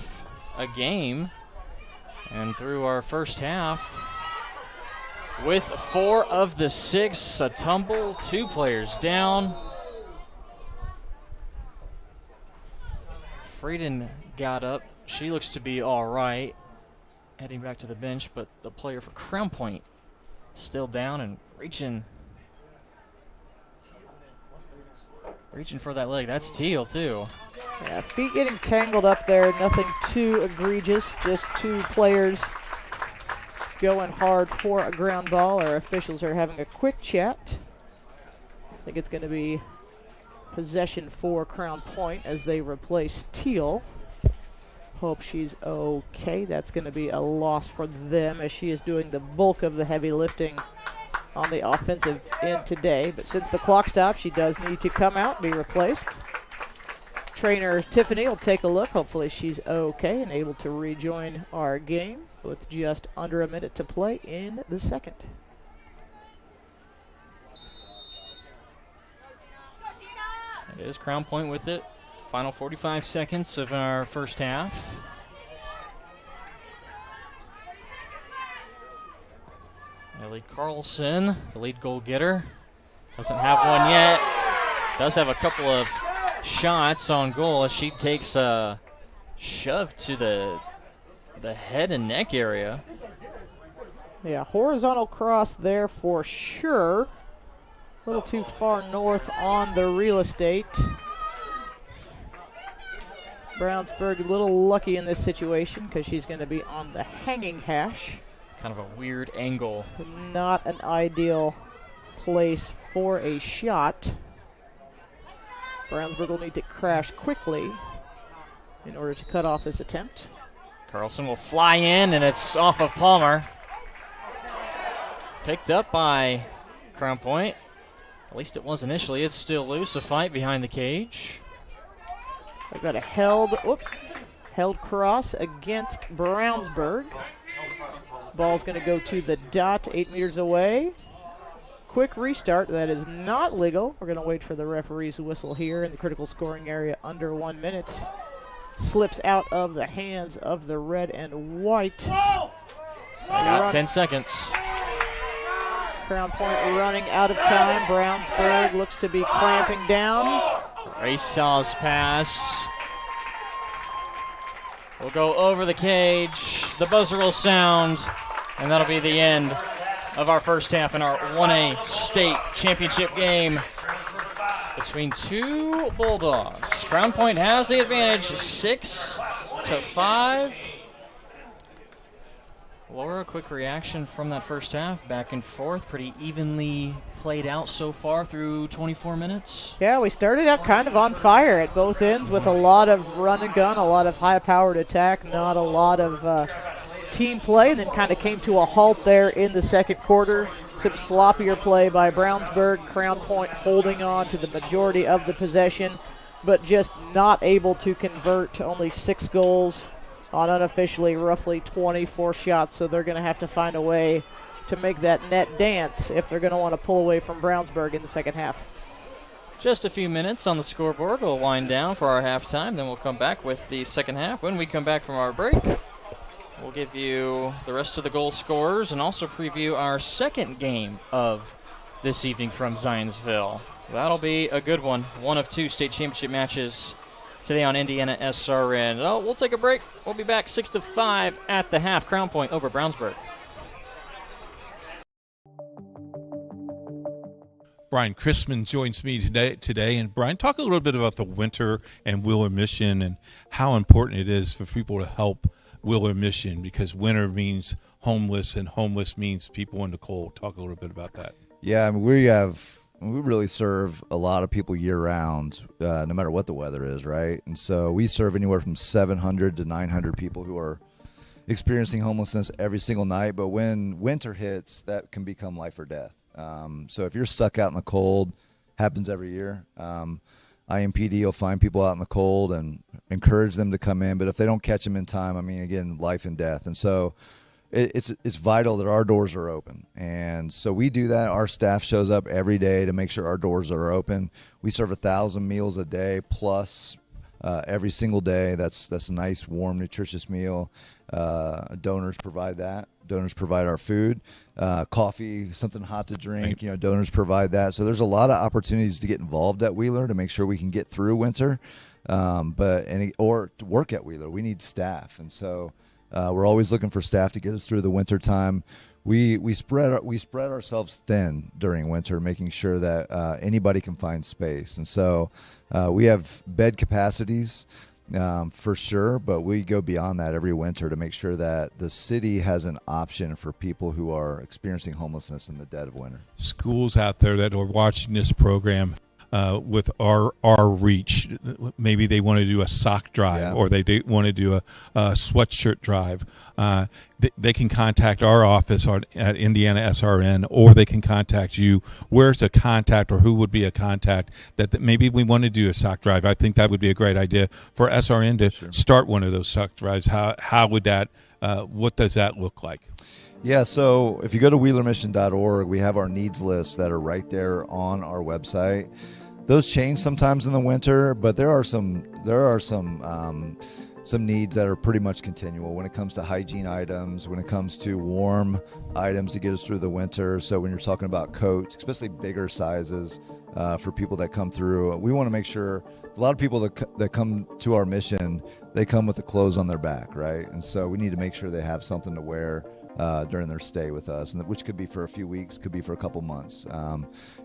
a game. And through our first half, with 4 of the 6, a tumble, 2 players down. Frieden got up. She looks to be all right, heading back to the bench, but the player for Crown Point still down and reaching for that leg. That's Teal, too. Yeah, feet getting tangled up there, nothing too egregious, just 2 players going hard for a ground ball. Our officials are having a quick chat. I think it's going to be possession for Crown Point as they replace Teal. Hope she's okay. That's going to be a loss for them as she is doing the bulk of the heavy lifting on the offensive end today. But since the clock stopped, she does need to come out and be replaced. Trainer Tiffany will take a look. Hopefully she's okay and able to rejoin our game with just under a minute to play in the second. It is Crown Point with it. Final 45 seconds of our first half. Ellie Carlson, the lead goal getter, doesn't have one yet. Does have a couple of shots on goal as she takes a shove to the head and neck area. Yeah, horizontal cross there for sure. A little too far north on the real estate. Brownsburg a little lucky in this situation because she's going to be on the hanging hash. Kind of a weird angle. Not an ideal place for a shot. Brownsburg will need to crash quickly in order to cut off this attempt. Carlson will fly in, and it's off of Palmer. Picked up by Crown Point. At least it was initially. It's still loose. A fight behind the cage. I've got a held cross against Brownsburg. Ball's going to go to the dot 8 meters away. Quick restart. That is not legal. We're going to wait for the referee's whistle here in the critical scoring area under 1 minute. Slips out of the hands of the red and white. Got 10 seconds. Crown Point running out of time. Brownsburg looks to be clamping down. Racew's pass will go over the cage. The buzzer will sound, and that'll be the end of our first half in our 1A state championship game between 2 Bulldogs. Crown Point has the advantage, 6-5. Laura, a quick reaction from that first half, back and forth, pretty evenly played out so far through 24 minutes. Yeah, we started out kind of on fire at both ends with a lot of run and gun, a lot of high-powered attack, not a lot of team play, and then kind of came to a halt there in the second quarter. Some sloppier play by Brownsburg. Crown Point holding on to the majority of the possession, but just not able to convert. Only 6 goals on unofficially roughly 24 shots, so they're going to have to find a way to make that net dance if they're going to want to pull away from Brownsburg in the second half. Just a few minutes on the scoreboard. We'll wind down for our halftime, then we'll come back with the second half. When we come back from our break, we'll give you the rest of the goal scorers and also preview our second game of this evening from Zionsville. That'll be a good one. One of 2 state championship matches today on Indiana SRN. Oh, we'll take a break. We'll be back 6-5 at the half. Crown Point over Brownsburg. Brian Chrisman joins me today. And Brian, talk a little bit about the winter and Wheeler Mission and how important it is for people to help Wheeler Mission, because winter means homeless and homeless means people in the cold. Talk a little bit about that. Yeah, I mean, we really serve a lot of people year round, no matter what the weather is, right? And so we serve anywhere from 700 to 900 people who are experiencing homelessness every single night. But when winter hits, that can become life or death. So if you're stuck out in the cold, happens every year. IMPD will find people out in the cold and encourage them to come in. But if they don't catch them in time, I mean, again, life and death. And so it's vital that our doors are open. And so we do that. Our staff shows up every day to make sure our doors are open. We serve 1,000 meals a day plus every single day. That's a nice, warm, nutritious meal. Donors provide that. Donors provide our food, coffee, something hot to drink. You know, donors provide that. So there's a lot of opportunities to get involved at Wheeler to make sure we can get through winter, or to work at Wheeler. We need staff, and so we're always looking for staff to get us through the winter time. We spread ourselves thin during winter, making sure that anybody can find space, and so we have bed capacities. For sure, but we go beyond that every winter to make sure that the city has an option for people who are experiencing homelessness in the dead of winter. Schools out there that are watching this program with our reach, maybe they want to do a sock drive, or they want to do a sweatshirt drive. They can contact our office at IndianaSRN, or they can contact you. Where's a contact, or who would be a contact that maybe we want to do a sock drive? I think that would be a great idea for SRN to start one of those sock drives. How would that? What does that look like? Yeah, so if you go to wheelermission.org, we have our needs lists that are right there on our website. Those change sometimes in the winter, but there are some needs that are pretty much continual when it comes to hygiene items, when it comes to warm items to get us through the winter. So when you're talking about coats, especially bigger sizes for people that come through, we want to make sure a lot of people that come to our mission, they come with the clothes on their back, right? And so we need to make sure they have something to wear during their stay with us, and which could be for a few weeks, could be for a couple months.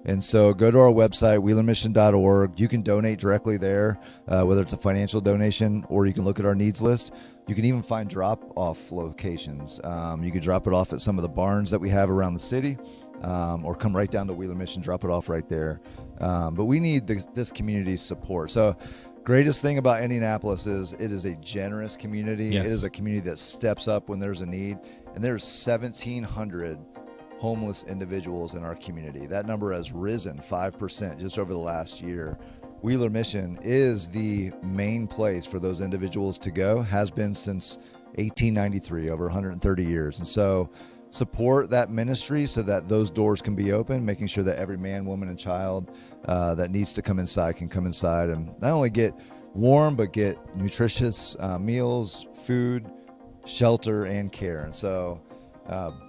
And so go to our website, wheelermission.org. You can donate directly there, whether it's a financial donation or you can look at our needs list. You can even find drop-off locations. You can drop it off at some of the barns that we have around the city, or come right down to Wheeler Mission, drop it off right there. But we need this community's support. So greatest thing about Indianapolis is it is a generous community. Yes. It is a community that steps up when there's a need. And there's 1,700 homeless individuals in our community. That number has risen 5% just over the last year. Wheeler Mission is the main place for those individuals to go, has been since 1893, over 130 years. And so support that ministry so that those doors can be open, making sure that every man, woman, and child that needs to come inside can come inside and not only get warm, but get nutritious meals, food, shelter, and care. And so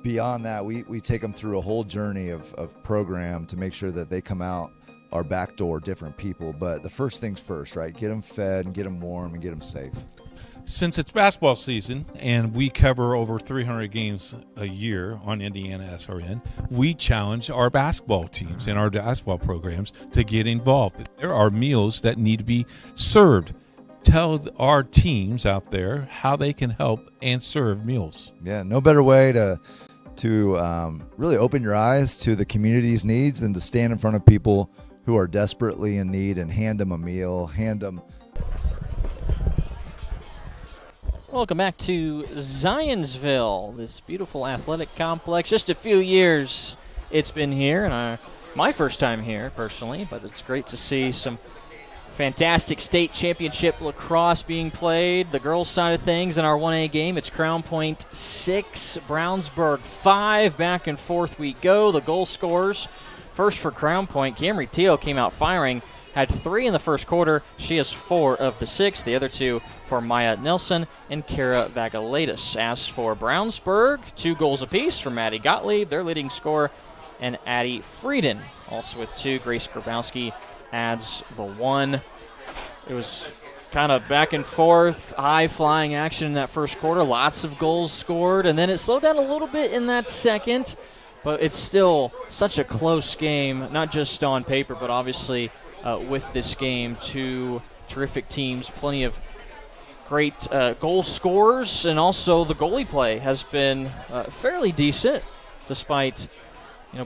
beyond that, we take them through a whole journey of program to make sure that they come out our back door different people. But the first things first, right? Get them fed and get them warm and get them safe. Since it's basketball season and we cover over 300 games a year on IndianaSRN, we challenge our basketball teams and our basketball programs to get involved. There are meals that need to be served. Tell our teams out there how they can help and serve meals. Yeah, no better way to really open your eyes to the community's needs than to stand in front of people who are desperately in need and hand them a meal, hand them. Welcome back to Zionsville, this beautiful athletic complex. Just a few years it's been here, and my first time here personally, but it's great to see some Fantastic state championship lacrosse being played. The girls' side of things in our 1A game, it's Crown Point 6, Brownsburg 5. Back and forth we go. The goal scorers. First for Crown Point, Camry Teal came out firing. Had 3 in the first quarter. She has 4 of the 6. The other 2 for Maya Nelson and Kara Vagalatis. As for Brownsburg, 2 goals apiece for Maddie Gottlieb, their leading scorer, and Addie Frieden also with 2. Grace Grabowski adds the 1. It was kind of back and forth, high-flying action in that first quarter. Lots of goals scored, and then it slowed down a little bit in that second. But it's still such a close game, not just on paper, but obviously with this game. 2 terrific teams, plenty of great goal scorers, and also the goalie play has been fairly decent, despite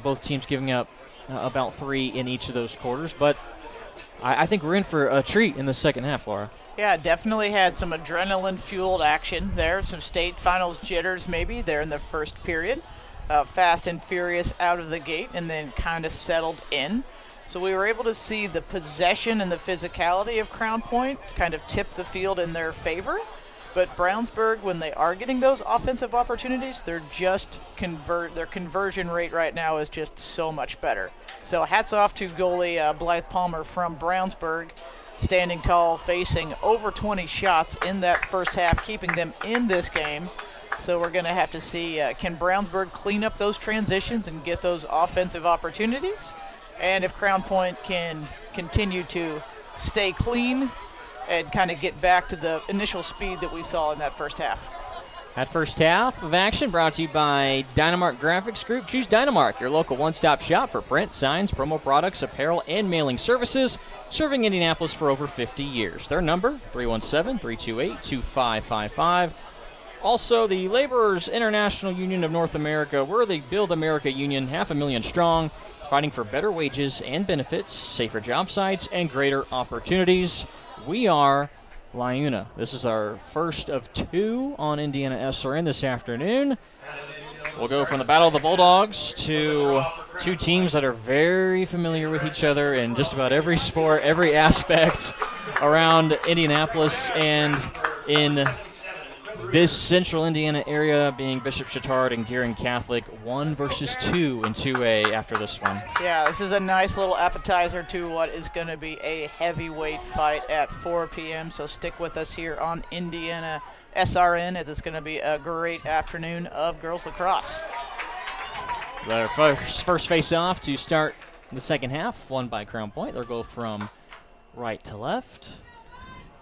both teams giving up about 3 in each of those quarters. But I think we're in for a treat in the second half, Laura. Yeah, definitely had some adrenaline-fueled action there, some state finals jitters maybe there in the first period. Fast and furious out of the gate, and then kind of settled in. So we were able to see the possession and the physicality of Crown Point kind of tip the field in their favor. But Brownsburg, when they are getting those offensive opportunities, they're just their conversion rate right now is just so much better. So hats off to goalie Blythe Palmer from Brownsburg, standing tall, facing over 20 shots in that first half, keeping them in this game. So we're going to have to see, can Brownsburg clean up those transitions and get those offensive opportunities? And if Crown Point can continue to stay clean and kind of get back to the initial speed that we saw in that first half. That first half of action brought to you by Dynamark Graphics Group. Choose Dynamark, your local one-stop shop for print, signs, promo products, apparel, and mailing services, serving Indianapolis for over 50 years. Their number, 317-328-2555. Also, the Laborers International Union of North America. We're the Build America Union, 500,000 strong, fighting for better wages and benefits, safer job sites, and greater opportunities. We are LIUNA. This is our first of 2 on IndianaSRN this afternoon. We'll go from the Battle of the Bulldogs to 2 teams that are very familiar with each other in just about every sport, every aspect around Indianapolis and in this central Indiana area, being Bishop Chatard and Gearing Catholic. 1 versus 2 in 2A after this one. Yeah, this is a nice little appetizer to what is going to be a heavyweight fight at 4 p.m. So stick with us here on IndianaSRN. It's going to be a great afternoon of girls lacrosse. Their first face-off to start the second half, won by Crown Point. They'll go from right to left.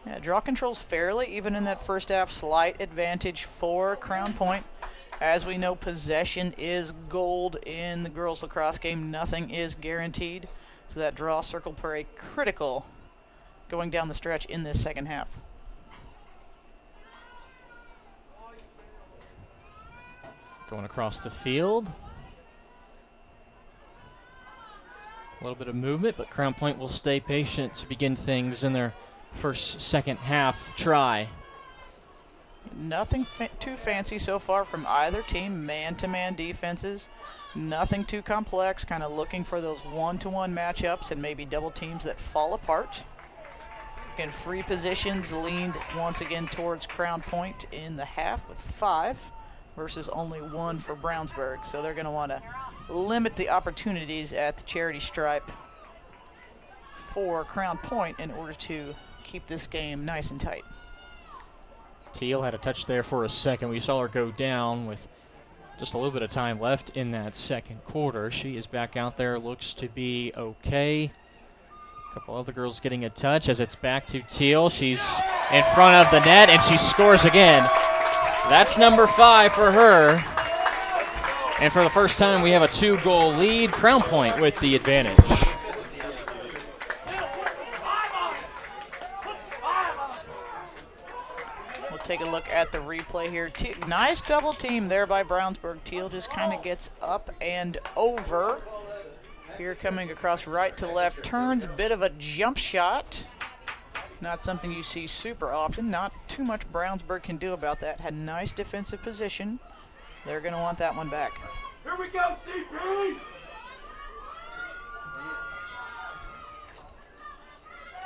Yeah, draw controls fairly, even in that first half. Slight advantage for Crown Point. As we know, possession is gold in the girls lacrosse game. Nothing is guaranteed. So that draw circle play critical going down the stretch in this second half. Going across the field. A little bit of movement, but Crown Point will stay patient to begin things in their second half try. Nothing too fancy so far from either team. Man-to-man defenses. Nothing too complex. Kind of looking for those one-to-one matchups and maybe double teams that fall apart. Again, free positions leaned once again towards Crown Point in the half with 5 versus only 1 for Brownsburg. So they're going to want to limit the opportunities at the charity stripe for Crown Point in order to keep this game nice and tight. Teal had a touch there for a second. We saw her go down with just a little bit of time left in that second quarter. She is back out there, looks to be okay. A couple other girls getting a touch as it's back to Teal. She's in front of the net, and she scores again. That's number 5 for her. And for the first time, we have a 2-goal lead. Crown Point with the advantage. Take a look at the replay here. Nice double team there by Brownsburg. Teal just kind of gets up and over. Here coming across right to left. Turns, a bit of a jump shot. Not something you see super often. Not too much Brownsburg can do about that. Had nice defensive position. They're going to want that one back. Here we go, CP!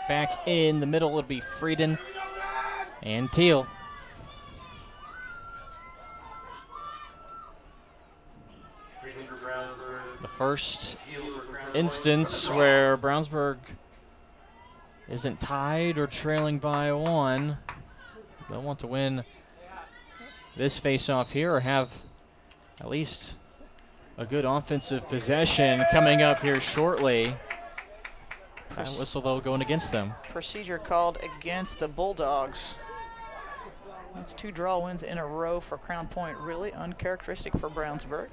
back in the middle would be Frieden and Teal. The first instance where Brownsburg isn't tied or trailing by 1. They'll want to win this face-off here or have at least a good offensive possession coming up here shortly. That whistle, though, going against them. Procedure called against the Bulldogs. That's 2 draw wins in a row for Crown Point. Really uncharacteristic for Brownsburg,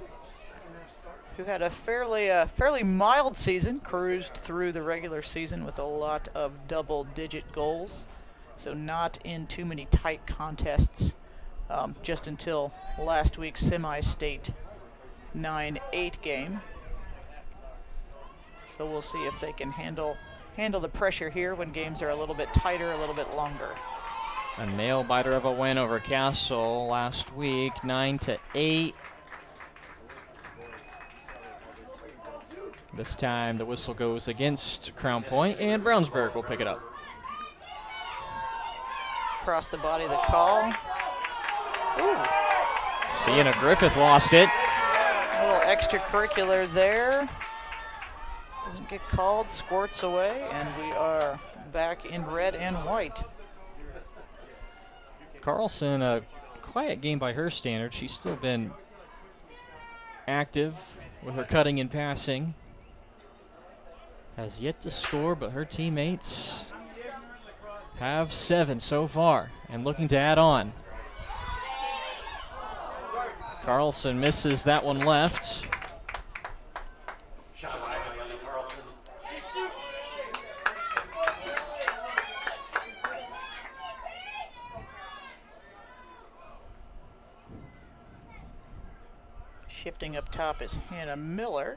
who had a fairly mild season, cruised through the regular season with a lot of double-digit goals, so not in too many tight contests, just until last week's semi-state 9-8 game. So we'll see if they can handle the pressure here when games are a little bit tighter, a little bit longer. A nail-biter of a win over Castle last week, 9-8. This time the whistle goes against Crown Point, and Brownsburg will pick it up. Across the body, the call. Ooh. Sienna Griffith lost it. A little extracurricular there. Doesn't get called, squirts away, and we are back in red and white. Carlson, a quiet game by her standards. She's still been active with her cutting and passing. Has yet to score, but her teammates have 7 so far and looking to add on. Carlson misses that one left. Shifting up top is Hannah Miller.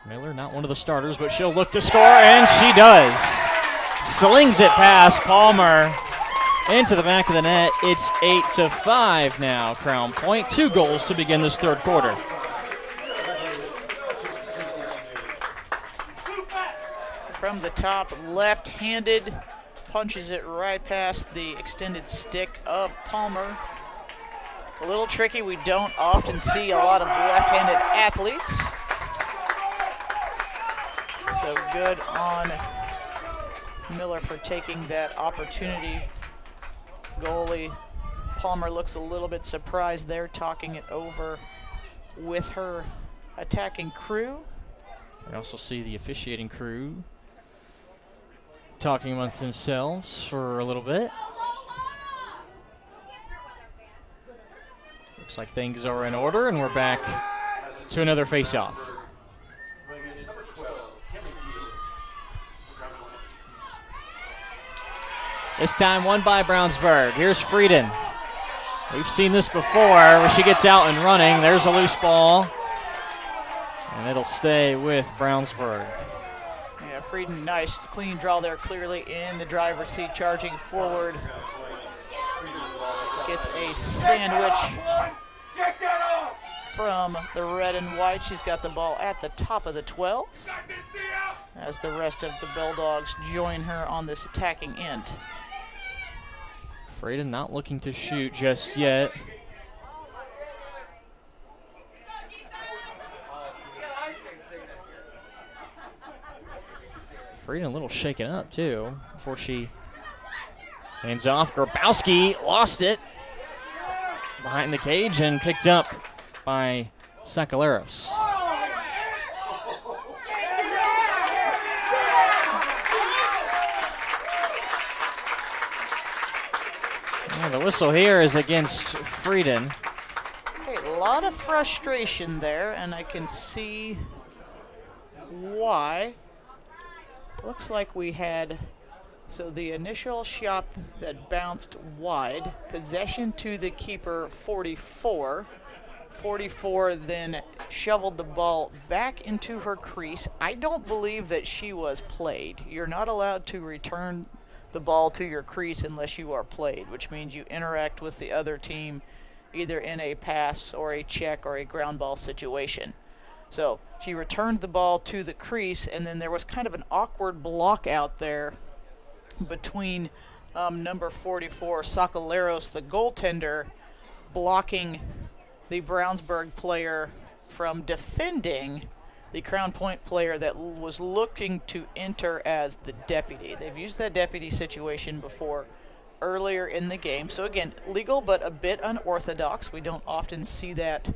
Miller, not one of the starters, but she'll look to score, and she does. Slings it past Palmer into the back of the net. It's 8-5 now, Crown Point. 2 goals to begin this third quarter. From the top, left-handed, punches it right past the extended stick of Palmer. A little tricky. We don't often see a lot of left-handed athletes. So good on Miller for taking that opportunity. Goalie Palmer looks a little bit surprised there, talking it over with her attacking crew. I also see the officiating crew talking amongst themselves for a little bit. Looks like things are in order, and we're back to another face-off. This time won by Brownsburg. Here's Frieden. We've seen this before where she gets out and running. There's a loose ball, and it'll stay with Brownsburg. Yeah, Frieden, nice clean draw there, clearly in the driver's seat, charging forward. Gets a sandwich from the red and white. She's got the ball at the top of the 12 as the rest of the Bulldogs join her on this attacking end. Frieden not looking to shoot just yet. Frieden a little shaken up too before she hands off. Grabowski lost it behind the cage and picked up by Sakaleros. The whistle here is against Frieden. Okay, a lot of frustration there, and I can see why. Looks like we had, so the initial shot that bounced wide, possession to the keeper 44. 44 then shoveled the ball back into her crease. I don't believe that she was played. You're not allowed to return the ball to your crease unless you are played, which means you interact with the other team either in a pass or a check or a ground ball situation. So she returned the ball to the crease, and then there was kind of an awkward block out there between number 44, Sacaleros, the goaltender, blocking the Brownsburg player from defending the Crown Point player that was looking to enter as the deputy. They've used that deputy situation before earlier in the game. So again, legal but a bit unorthodox. We don't often see that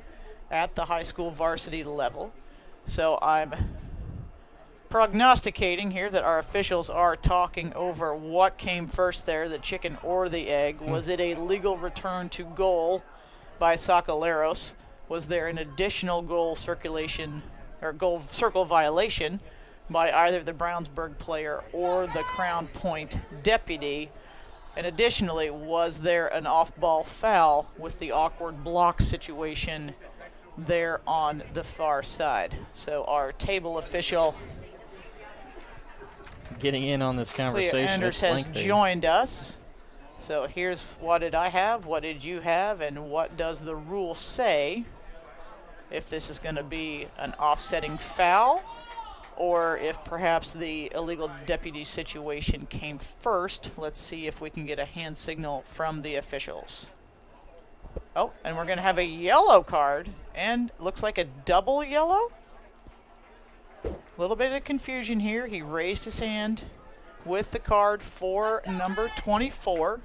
at the high school varsity level. So I'm prognosticating here that our officials are talking over what came first there, the chicken or the egg. Was it a legal return to goal by Sacaleros? Was there an additional goal circulation or goal circle violation by either the Brownsburg player or the Crown Point deputy? And additionally, was there an off-ball foul with the awkward block situation there on the far side? So our table official getting in on this conversation. Clea Anders has joined us. So here's what did I have, what did you have, and what does the rule say? If this is going to be an offsetting foul, or if perhaps the illegal deputy situation came first. Let's see if we can get a hand signal from the officials. Oh, and we're going to have a yellow card, and looks like a double yellow. A little bit of confusion here. He raised his hand with the card for number 24,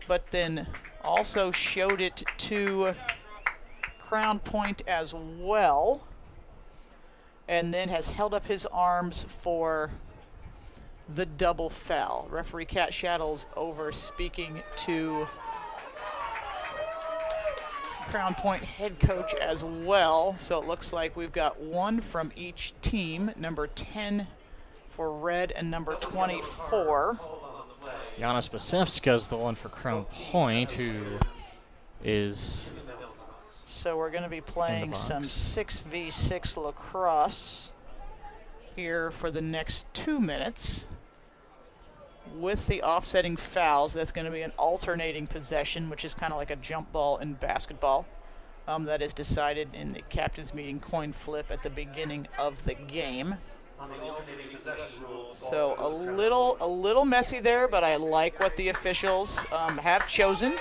but then also showed it to Crown Point as well, and then has held up his arms for the double foul. Referee Kat Shaddles over speaking to Crown Point head coach as well. So it looks like we've got one from each team, number 10 for red and number 24. Yana Spasevska is the one for Crown Point, who is... So we're going to be playing some 6v6 lacrosse here for the next 2 minutes with the offsetting fouls. That's going to be an alternating possession, which is kind of like a jump ball in basketball. That is decided in the captain's meeting coin flip at the beginning of the game. So a little messy there, but I like what the officials have chosen.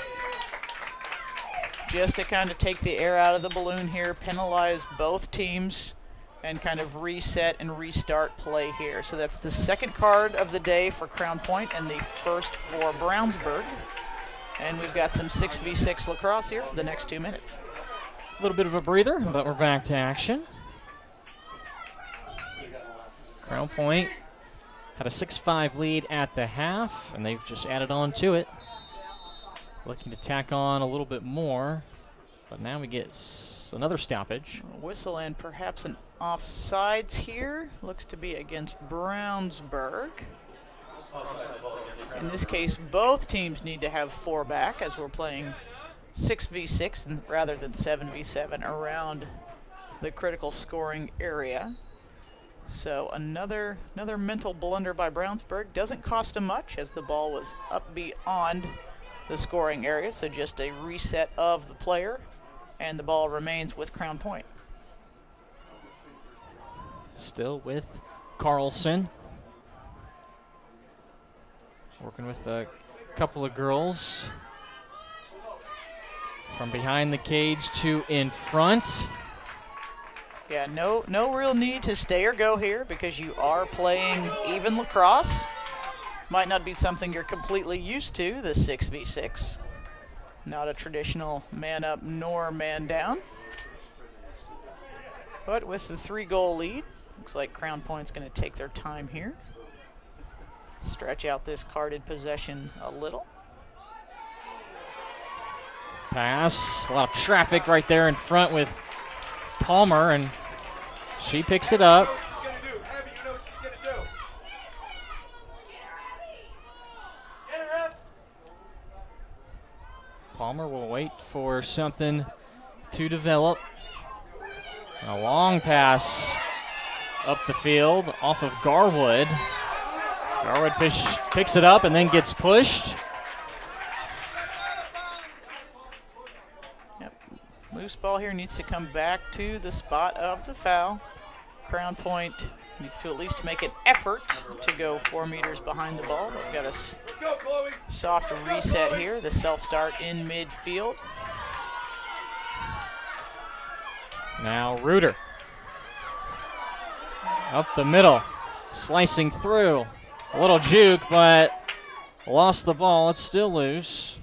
Just to kind of take the air out of the balloon here, penalize both teams, and kind of reset and restart play here. So that's the second card of the day for Crown Point and the first for Brownsburg. And we've got some 6v6 lacrosse here for the next 2 minutes. A little bit of a breather, but we're back to action. Crown Point had a 6-5 lead at the half, and they've just added on to it. Looking to tack on a little bit more, but now we get another stoppage. A whistle and perhaps an offsides here. Looks to be against Brownsburg. In this case, both teams need to have 4 back as we're playing 6v6 rather than 7v7 around the critical scoring area. So another mental blunder by Brownsburg. Doesn't cost them much as the ball was up beyond the scoring area, so just a reset of the player, and the ball remains with Crown Point. Still with Carlson. Working with a couple of girls. From behind the cage to in front. Yeah, no real need to stay or go here because you are playing even lacrosse. Might not be something you're completely used to, the 6v6. Not a traditional man up nor man down. But with the 3-goal lead, looks like Crown Point's going to take their time here. Stretch out this carded possession a little. Pass, a lot of traffic right there in front with Palmer, and she picks it up. Palmer will wait for something to develop. A long pass up the field off of Garwood. Garwood picks it up and then gets pushed. loose ball here needs to come back to the spot of the foul. Crown Point needs to at least make an effort to go 4 meters behind the ball. We've got a soft reset here. The self-start in midfield. Now Reuter. Up the middle. Slicing through. A little juke, but lost the ball. It's still loose.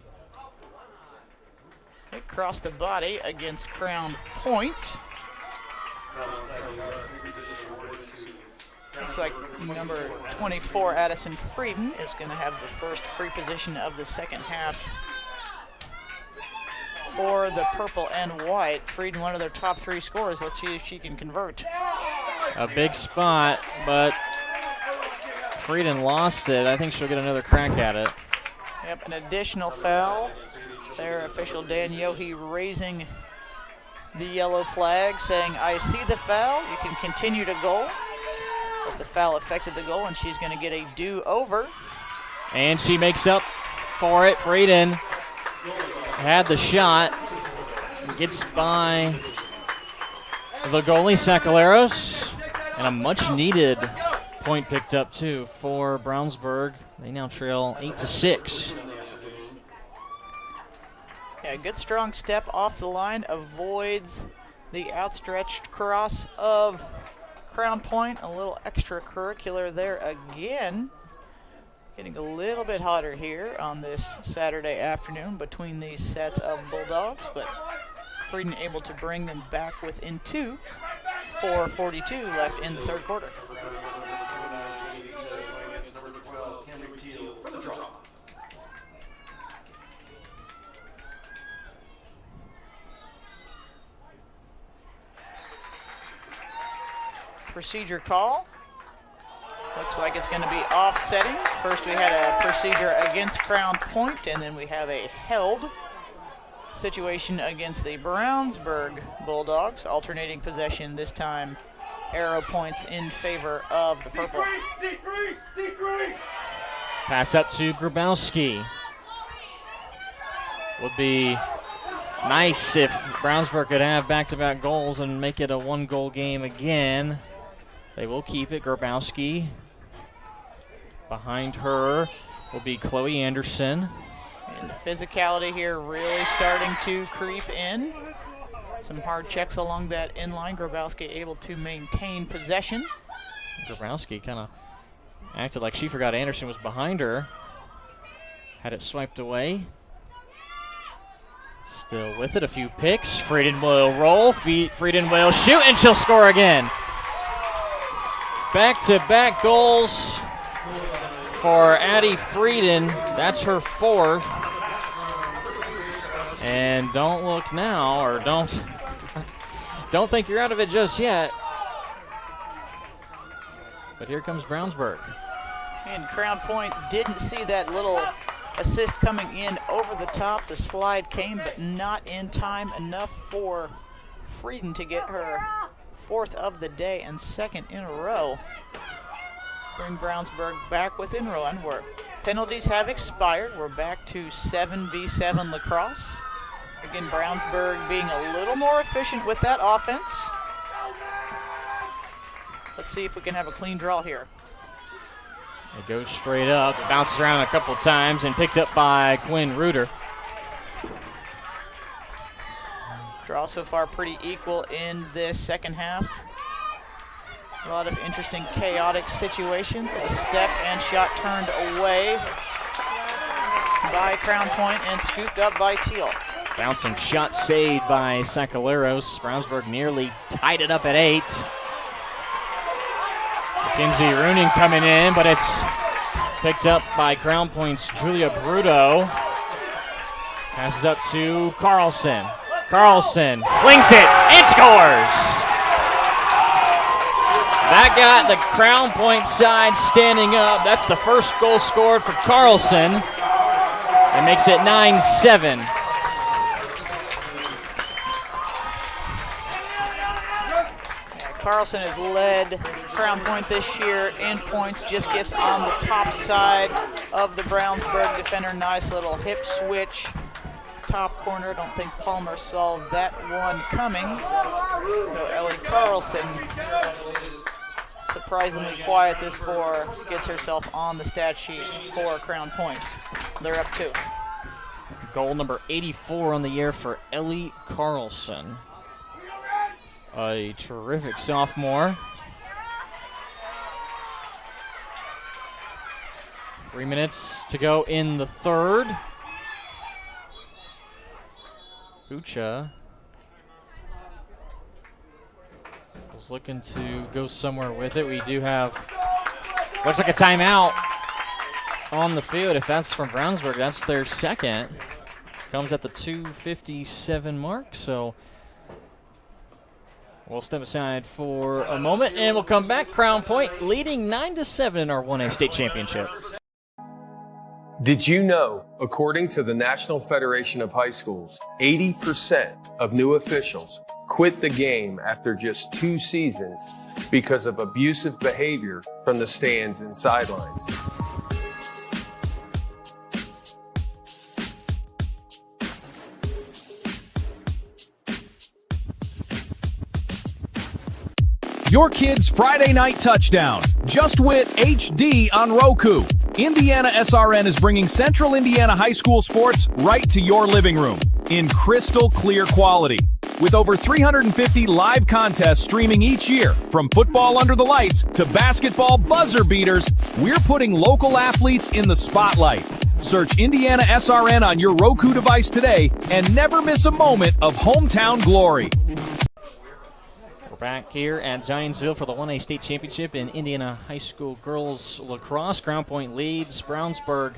Across the body against Crown Point. Looks like number 24, Addison Frieden, is going to have the first free position of the second half for the purple and white. Frieden, one of their top 3 scorers. Let's see if she can convert. A big spot, but Frieden lost it. I think she'll get another crack at it. Yep, an additional foul. Their official Dan Yohe raising the yellow flag, saying, I see the foul. You can continue to goal. But the foul affected the goal, and she's going to get a do-over. And she makes up for it. Frieden had the shot. Gets by the goalie, Sacaleros. And a much-needed point picked up, too, for Brownsburg. They now trail 8-6. Yeah, good strong step off the line, avoids the outstretched cross of Crown Point. A little extracurricular there again. Getting a little bit hotter here on this Saturday afternoon between these sets of Bulldogs, but Frieden able to bring them back within 2. 4:42 left in the third quarter. Procedure call. Looks like it's going to be offsetting. First we had a procedure against Crown Point, and then we have a held situation against the Brownsburg Bulldogs. Alternating possession, this time arrow points in favor of the purple. Pass up to Grabowski. Would be nice if Brownsburg could have back-to-back goals and make it a 1-goal game again. They will keep it. Grabowski. Behind her will be Chloe Anderson. And the physicality here really starting to creep in. Some hard checks along that inline. Grabowski able to maintain possession. Grabowski kind of acted like she forgot Anderson was behind her. Had it swiped away. Still with it, a few picks. Frieden will roll, Frieden will shoot, and she'll score again. Back-to-back goals for Addie Frieden. That's her 4th. And don't look now, or don't think you're out of it just yet. But here comes Brownsburg. And Crown Point didn't see that little assist coming in over the top. The slide came, but not in time enough for Frieden to get her 4th of the day and 2nd in a row. Bring Brownsburg back within run where penalties have expired. We're back to 7v7 lacrosse. Again, Brownsburg being a little more efficient with that offense. Let's see if we can have a clean draw here. It goes straight up, it bounces around a couple times and picked up by Quinn Reuter. Draw so far pretty equal in this second half. A lot of interesting chaotic situations. A step and shot turned away by Crown Point and scooped up by Teal. Bouncing shot saved by Sacaleros. Brownsburg nearly tied it up at 8. Mackenzie Rooning coming in, but it's picked up by Crown Point's Julia Bruto. Passes up to Carlson. Carlson flings it and scores! That got the Crown Point side standing up. That's the first goal scored for Carlson. It makes it 9-7. Carlson has led Crown Point this year in points, just gets on the top side of the Brownsburg defender. Nice little hip switch top corner. Don't think Palmer saw that one coming. So Ellie Carlson, surprisingly quiet this four, gets herself on the stat sheet for Crown Point. They're up 2. Goal number 84 on the year for Ellie Carlson. A terrific sophomore. 3 minutes to go in the third. Ucha was looking to go somewhere with it. We do have, looks like a timeout on the field. If that's from Brownsburg, that's their second. Comes at the 2:57 mark, so we'll step aside for a moment and we'll come back. Crown Point leading 9-7 in our 1A state championship. Did you know, according to the National Federation of High Schools, 80% of new officials quit the game after just 2 seasons because of abusive behavior from the stands and sidelines? Your kid's Friday night touchdown. Just Wit HD on Roku. IndianaSRN is bringing Central Indiana high school sports right to your living room in crystal clear quality. With over 350 live contests streaming each year, from football under the lights to basketball buzzer beaters, we're putting local athletes in the spotlight. Search IndianaSRN on your Roku device today and never miss a moment of hometown glory. Back here at Zionsville for the 1A state championship in Indiana High School girls lacrosse. Crown Point leads Brownsburg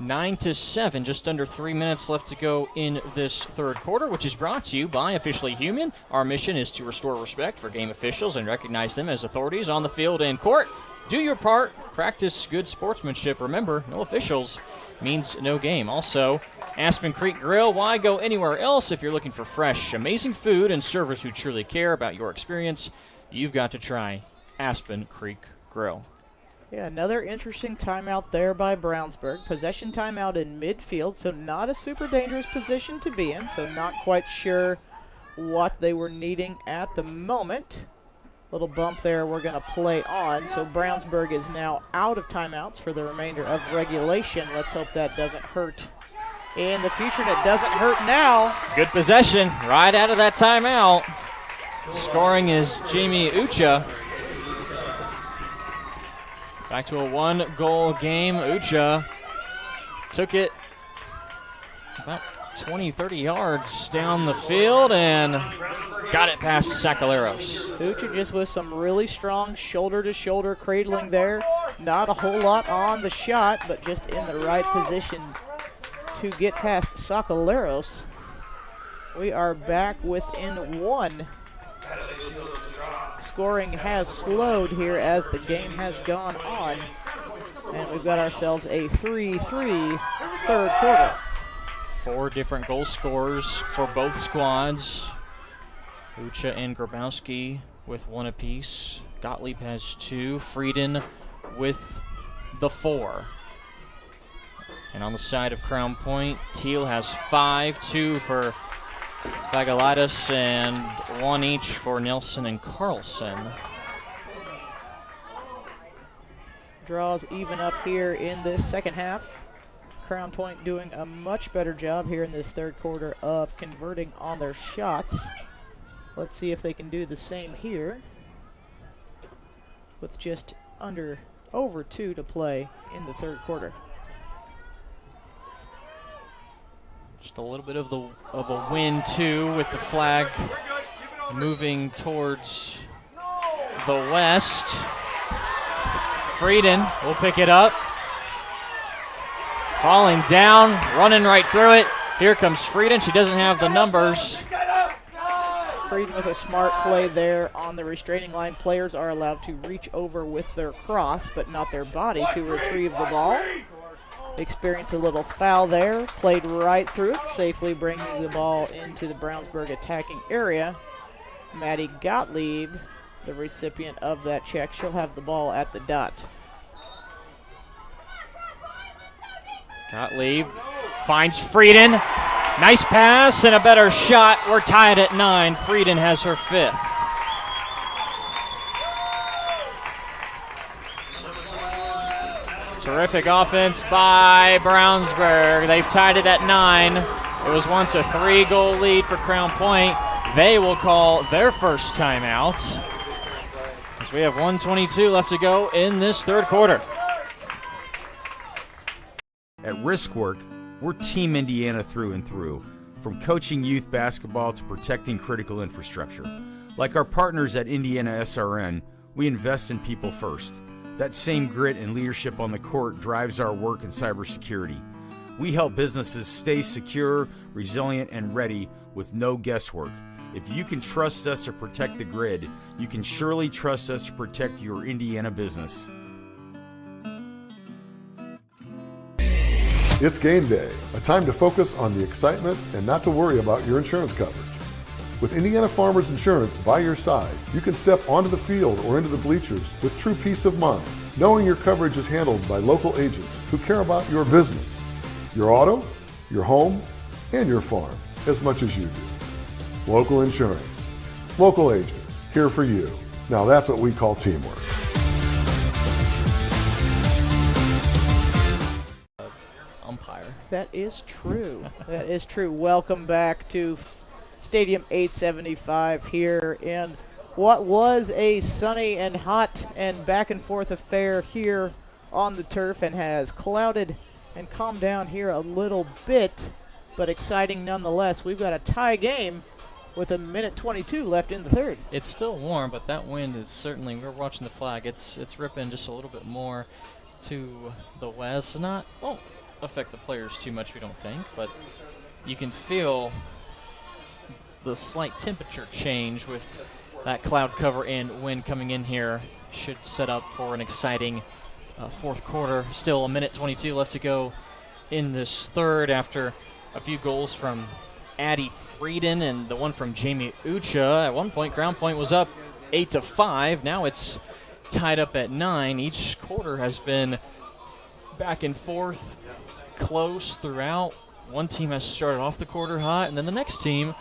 9-7. Just under 3 minutes left to go in this third quarter, which is brought to you by Officially Human. Our mission is to restore respect for game officials and recognize them as authorities on the field and court. Do your part. Practice good sportsmanship. Remember, no officials means no game. Also, Aspen Creek Grill. Why go anywhere else if you're looking for fresh, amazing food and servers who truly care about your experience? You've got to try Aspen Creek Grill. Yeah, another interesting timeout there by Brownsburg. Possession timeout in midfield, so not a super dangerous position to be in, so not quite sure what they were needing at the moment. Little bump there we're going to play on, so Brownsburg is now out of timeouts for the remainder of regulation. Let's hope that doesn't hurt in the future, and it doesn't hurt now. Good possession right out of that timeout. Scoring is Jamie Ucha. Back to a 1-goal game. Ucha took it about 20, 30 yards down the field and got it past Sacaleros. Ucha just with some really strong shoulder-to-shoulder cradling there. Not a whole lot on the shot, but just in the right position to get past Sacaleros. We are back within 1. Scoring has slowed here as the game has gone on. And we've got ourselves a 3-3 third quarter. 4 different goal scorers for both squads. Ucha and Grabowski with 1 apiece. Gottlieb has 2. Frieden with the 4. And on the side of Crown Point, Teal has 5, 2 for Bagalitis and 1 each for Nelson and Carlson. Draws even up here in this second half. Crown Point doing a much better job here in this third quarter of converting on their shots. Let's see if they can do the same here with just over 2 to play in the third quarter. Just a little bit of a win too, with the flag moving towards the west. Frieden will pick it up. Falling down, running right through it. Here comes Frieden. She doesn't have the numbers. Frieden with a smart play there on the restraining line. Players are allowed to reach over with their cross, but not their body, to retrieve the ball. Experience a little foul there. Played right through it, safely bringing the ball into the Brownsburg attacking area. Maddie Gottlieb, the recipient of that check. She'll have the ball at the dot. Gottlieb finds Frieden. Nice pass and a better shot. We're tied at 9. Frieden has her 5th. Terrific offense by Brownsburg. They've tied it at 9. It was once a 3-goal lead for Crown Point. They will call their first timeout as we have 1:22 left to go in this third quarter. At Riskwork, we're Team Indiana through and through, from coaching youth basketball to protecting critical infrastructure. Like our partners at IndianaSRN, we invest in people first. That same grit and leadership on the court drives our work in cybersecurity. We help businesses stay secure, resilient, and ready with no guesswork. If you can trust us to protect the grid, you can surely trust us to protect your Indiana business. It's game day, a time to focus on the excitement and not to worry about your insurance coverage. With Indiana Farmers Insurance by your side, you can step onto the field or into the bleachers with true peace of mind, knowing your coverage is handled by local agents who care about your business, your auto, your home, and your farm as much as you do. Local insurance, local agents, here for you. Now that's what we call teamwork. Umpire. That is true. That is true. Welcome back to Stadium 875 here in what was a sunny and hot and back and forth affair here on the turf, and has clouded and calmed down here a little bit, but exciting nonetheless. We've got a tie game with 1:22 left in the third. It's still warm, but that wind is certainly, we're watching the flag, it's ripping just a little bit more to the west. Won't affect the players too much, we don't think, but you can feel the slight temperature change with that cloud cover and wind coming in here. Should set up for an exciting fourth quarter. Still 1:22 left to go in this third after a few goals from Addie Frieden and the one from Jamie Ucha. At one point, Crown Point was up 8-5. Now it's tied up at 9. Each quarter has been back and forth, close throughout. One team has started off the quarter hot, and then the next team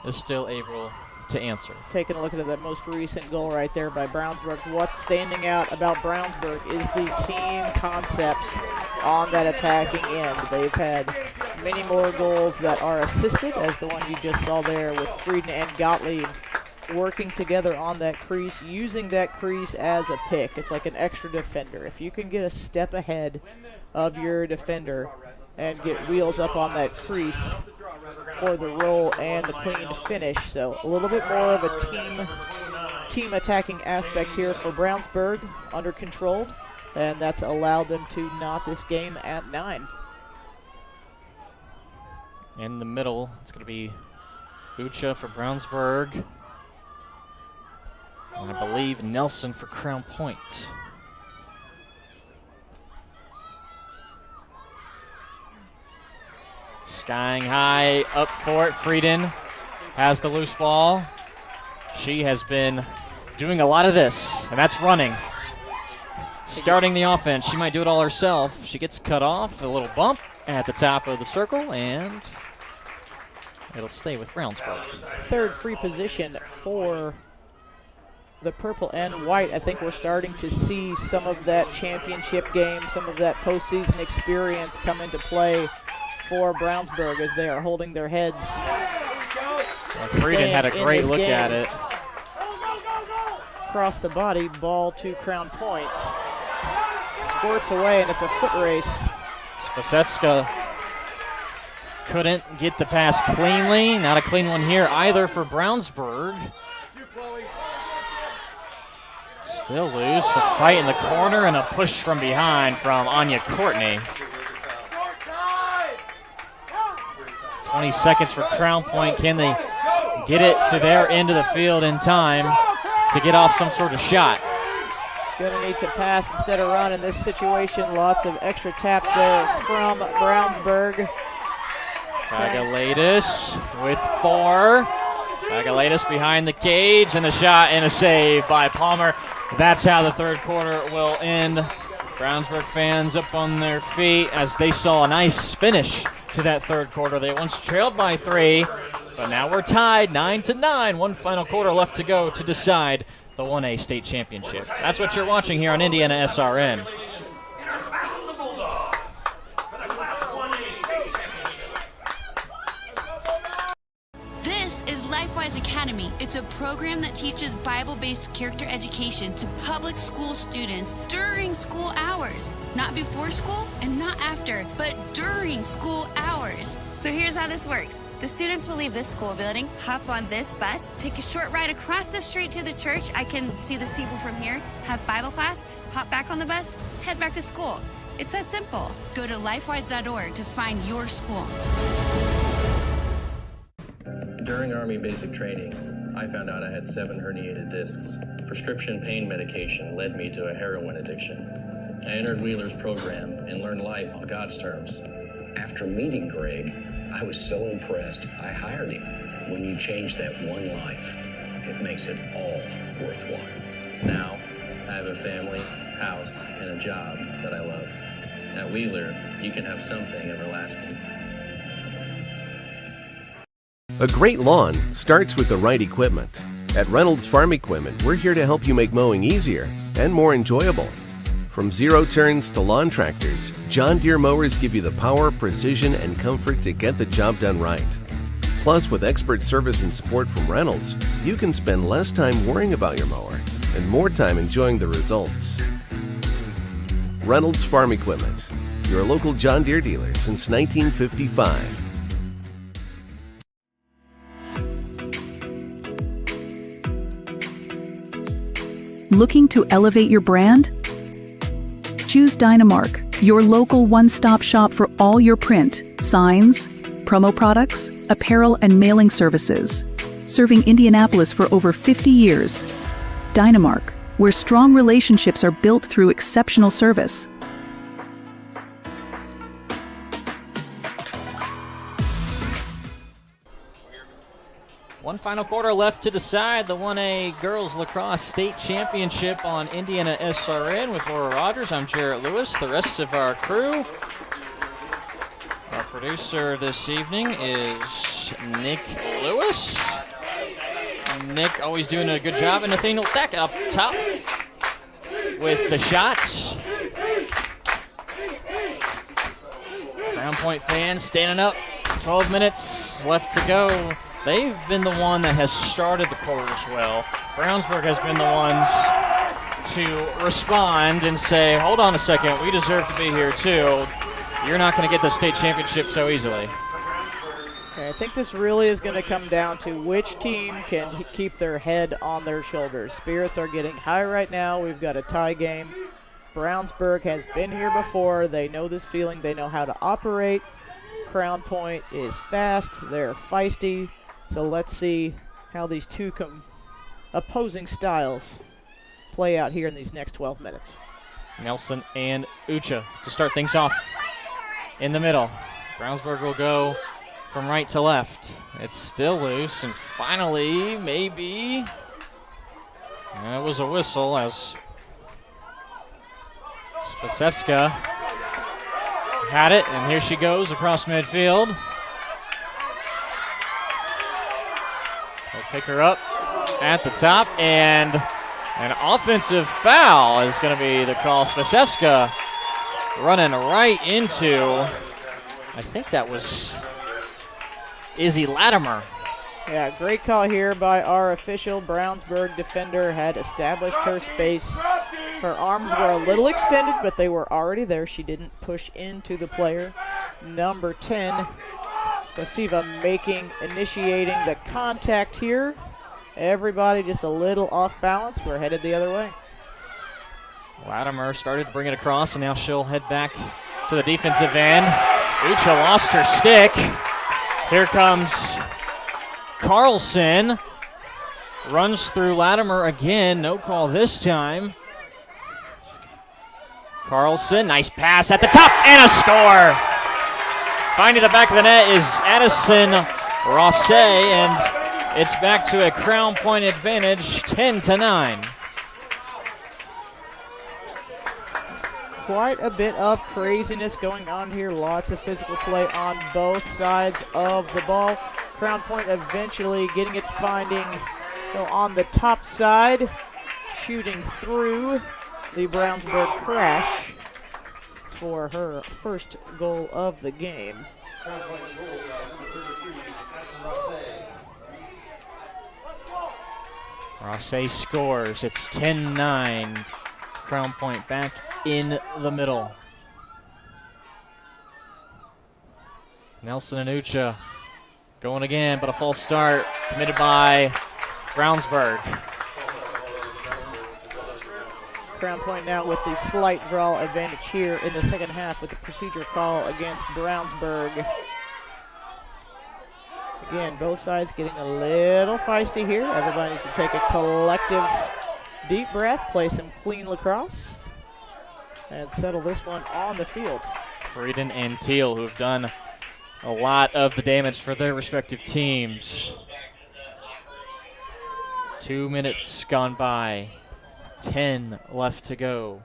is still able to answer. Taking a look at that most recent goal right there by Brownsburg. What's standing out about Brownsburg is the team concepts on that attacking end. They've had many more goals that are assisted, as the one you just saw there with Frieden and Gottlieb working together on that crease, using that crease as a pick. It's like an extra defender. If you can get a step ahead of your defender and get wheels up on that crease for the roll and the clean finish. So a little bit more of a team attacking aspect here for Brownsburg, under controlled, and that's allowed them to knot this game at 9. In the middle, it's going to be Ucha for Brownsburg, and I believe Nelson for Crown Point. Skying high, up for it. Frieden has the loose ball. She has been doing a lot of this, and that's running. Starting the offense. She might do it all herself. She gets cut off, a little bump at the top of the circle, and it'll stay with Brownsburg. Third free position for the purple and white. I think we're starting to see some of that championship game, some of that postseason experience come into play for Brownsburg as they are holding their heads. Frieden had a great look at it. Across the body, ball to Crown Point. Squirts away, and it's a foot race. Spasevska couldn't get the pass cleanly. Not a clean one here either for Brownsburg. Still loose. A fight in the corner and a push from behind from Anya Courtney. 20 seconds for Crown Point. Can they get it to their end of the field in time to get off some sort of shot? Gonna need to pass instead of run in this situation. Lots of extra taps there from Brownsburg. Bagalatis with 4. Bagalatis behind the cage, and a shot and a save by Palmer. That's how the third quarter will end. Brownsburg fans up on their feet as they saw a nice finish to that third quarter. They once trailed by 3, but now we're tied 9-9. One final quarter left to go to decide the 1A state championship. That's what you're watching here on IndianaSRN. This is LifeWise Academy. It's a program that teaches Bible-based character education to public school students during school hours. Not before school and not after, but during school hours. So here's how this works. The students will leave this school building, hop on this bus, take a short ride across the street to the church. I can see the steeple from here, have Bible class, hop back on the bus, head back to school. It's that simple. Go to lifewise.org to find your school. During Army basic training, I found out I had 7 herniated discs. Prescription pain medication led me to a heroin addiction. I entered Wheeler's program and learned life on God's terms. After meeting Greg, I was so impressed, I hired him. When you change that one life, it makes it all worthwhile. Now, I have a family, house, and a job that I love. At Wheeler, you can have something everlasting. A great lawn starts with the right equipment. At Reynolds Farm Equipment, we're here to help you make mowing easier and more enjoyable. From zero turns to lawn tractors, John Deere mowers give you the power, precision, and comfort to get the job done right. Plus, with expert service and support from Reynolds, you can spend less time worrying about your mower and more time enjoying the results. Reynolds Farm Equipment, your local John Deere dealer since 1955. Looking to elevate your brand? Choose Dynamark, your local one-stop shop for all your print, signs, promo products, apparel, and mailing services. Serving Indianapolis for over 50 years. Dynamark, where strong relationships are built through exceptional service. One final quarter left to decide the 1A Girls Lacrosse State Championship on IndianaSRN with Laura Rogers. I'm Jarrett Lewis. The rest of our crew. Our producer this evening is Nick Lewis. Nick always doing a good job. And Nathaniel Deck up top with the shots. Crown Point fans standing up. 12 minutes left to go. They've been the one that has started the quarters well. Brownsburg has been the ones to respond and say, hold on a second, we deserve to be here too. You're not going to get the state championship so easily. Okay, I think this really is going to come down to which team can keep their head on their shoulders. Spirits are getting high right now. We've got a tie game. Brownsburg has been here before. They know this feeling. They know how to operate. Crown Point is fast. They're feisty. So let's see how these two opposing styles play out here in these next 12 minutes. Nelson and Ucha to start things off in the middle. Brownsburg will go from right to left. It's still loose, and finally, maybe, it was a whistle as Spasevska had it, and here she goes across midfield. They'll pick her up at the top, and an offensive foul is going to be the call. Spasevska running right into, I think that was Izzy Latimer. Yeah, great call here by our official. Brownsburg defender had established her space. Her arms were a little extended, but they were already there. She didn't push into the player. Number 10, Spasiva initiating the contact here. Everybody just a little off balance. We're headed the other way. Latimer started to bring it across, and now she'll head back to the defensive end. Ucha lost her stick. Here comes Carlson. Runs through Latimer again. No call this time. Carlson, nice pass at the top, and a score. Finding the back of the net is Addison Rosset, and it's back to a Crown Point advantage, 10-9. quite a bit of craziness going on here. Lots of physical play on both sides of the ball. Crown Point eventually getting it, finding on the top side, shooting through the Brownsburg crash for her first goal of the game. Rosse scores. It's 10-9. Crown Point back in the middle. Nelson and Ucha going again, but a false start committed by Brownsburg. Crown Point now with the slight draw advantage here in the second half with the procedure call against Brownsburg. Again, both sides getting a little feisty here. Everybody needs to take a collective deep breath, play some clean lacrosse, and settle this one on the field. Frieden and Teal, who have done a lot of the damage for their respective teams. 2 minutes gone by. 10 left to go.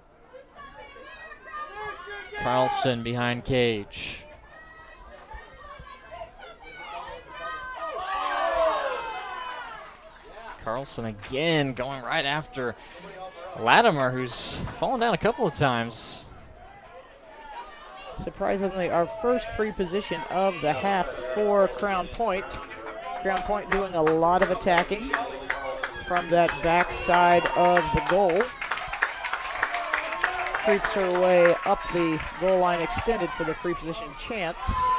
Carlson behind cage. Carlson again going right after Latimer, who's fallen down a couple of times. Surprisingly, our first free position of the half for Crown Point. Crown Point doing a lot of attacking from that backside of the goal. Creeps her way up the goal line extended for the free position chance.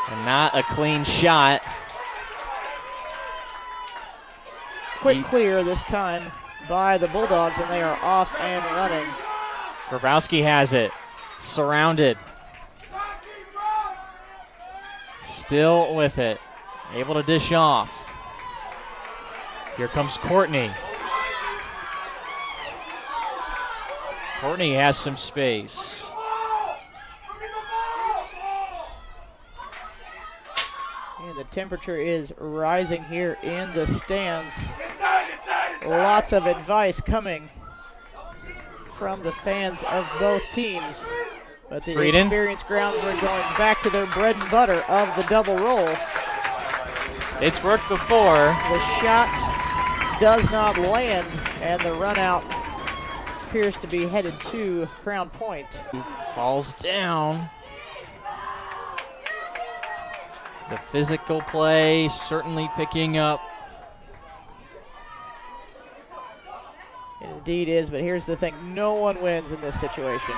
And not a clean shot. Quick clear this time by the Bulldogs, and they are off and running. Grabowski has it. Surrounded. Still with it. Able to dish off. Here comes Courtney. Courtney has some space. And the temperature is rising here in the stands. Lots of advice coming from the fans of both teams. But the Frieden. experienced Brownsburg going back to their bread and butter of the double roll. It's worked before. The shot does not land, and the run out appears to be headed to Crown Point. Falls down. The physical play certainly picking up. It indeed is, but here's the thing. No one wins in this situation.